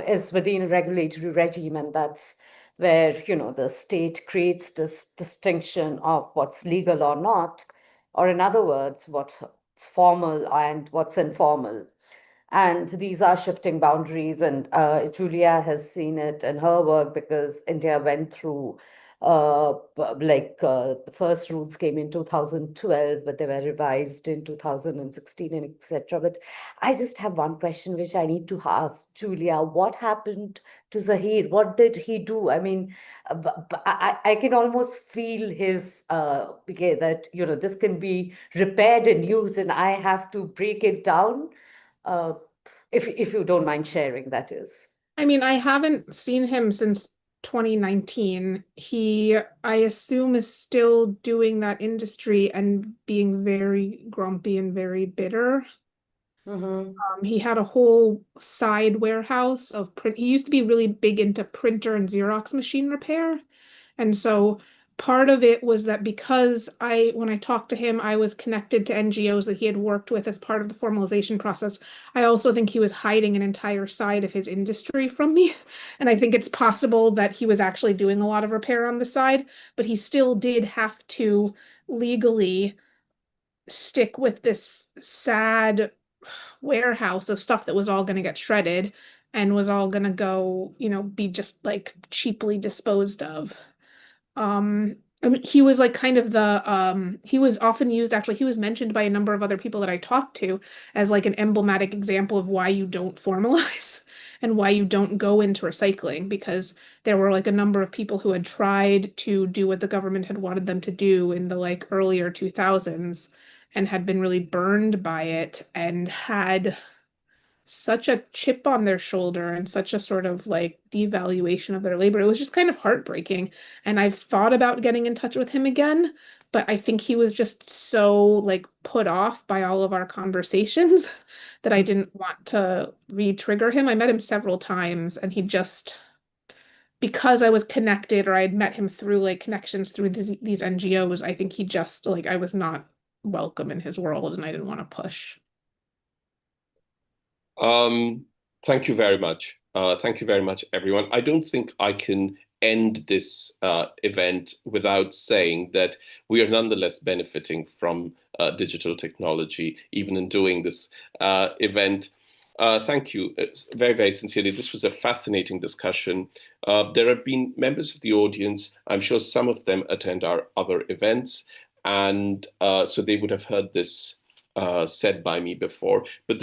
is within a regulatory regime, and that's where, you know, the state creates this distinction of what's legal or not, or in other words, what's formal and what's informal. And these are shifting boundaries, and Julia has seen it in her work because India went through the first rules came in 2012, but they were revised in 2016 and etc. But I just have one question which I need to ask Julia: what happened to Zahir? What did he do? I mean, I can almost feel his that, you know, this can be repaired and used, and I have to break it down. Uh, if you don't mind sharing, that is.
I mean, I haven't seen him since 2019. He, I assume, is still doing that industry and being very grumpy and very bitter. He had a whole side warehouse of print. He used to be really big into printer and Xerox machine repair. And so part of it was that because when I talked to him, I was connected to NGOs that he had worked with as part of the formalization process. I also think he was hiding an entire side of his industry from me. And I think it's possible that he was actually doing a lot of repair on the side, but he still did have to legally stick with this sad warehouse of stuff that was all going to get shredded and was all going to go, you know, be just like cheaply disposed of. I mean, he was like kind of he was often used, actually, he was mentioned by a number of other people that I talked to as like an emblematic example of why you don't formalize and why you don't go into recycling, because there were like a number of people who had tried to do what the government had wanted them to do in the like earlier 2000s and had been really burned by it and had such a chip on their shoulder and such a sort of like devaluation of their labor. It was just kind of heartbreaking. And I've thought about getting in touch with him again, but I think he was just so like put off by all of our conversations that I didn't want to re-trigger him. I met him several times and he just, because I was connected or I had met him through like connections through these NGOs, I think he just like, I was not welcome in his world and I didn't want to push.
Thank you very much. Thank you very much, everyone. I don't think I can end this event without saying that we are nonetheless benefiting from digital technology, even in doing this event. Thank you very, very sincerely. This was a fascinating discussion. There have been members of the audience. I'm sure some of them attend our other events, and so they would have heard this said by me before, but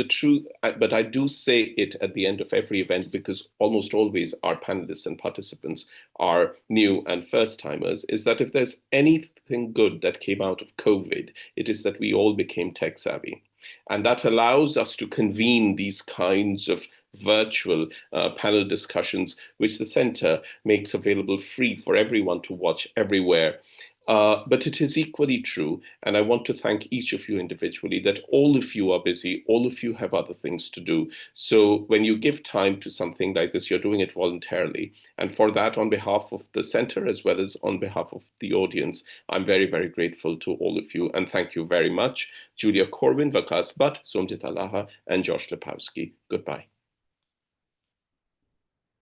but I do say it at the end of every event because almost always our panelists and participants are new and first timers, is that if there's anything good that came out of COVID, it is that we all became tech savvy. And that allows us to convene these kinds of virtual panel discussions, which the center makes available free for everyone to watch everywhere. But it is equally true, and I want to thank each of you individually, that all of you are busy, all of you have other things to do. So when you give time to something like this, you're doing it voluntarily. And for that, on behalf of the center, as well as on behalf of the audience, I'm very, very grateful to all of you. And thank you very much. Julia Corwin, Waqas Butt, Somjita Laha, and Josh Lepawsky. Goodbye.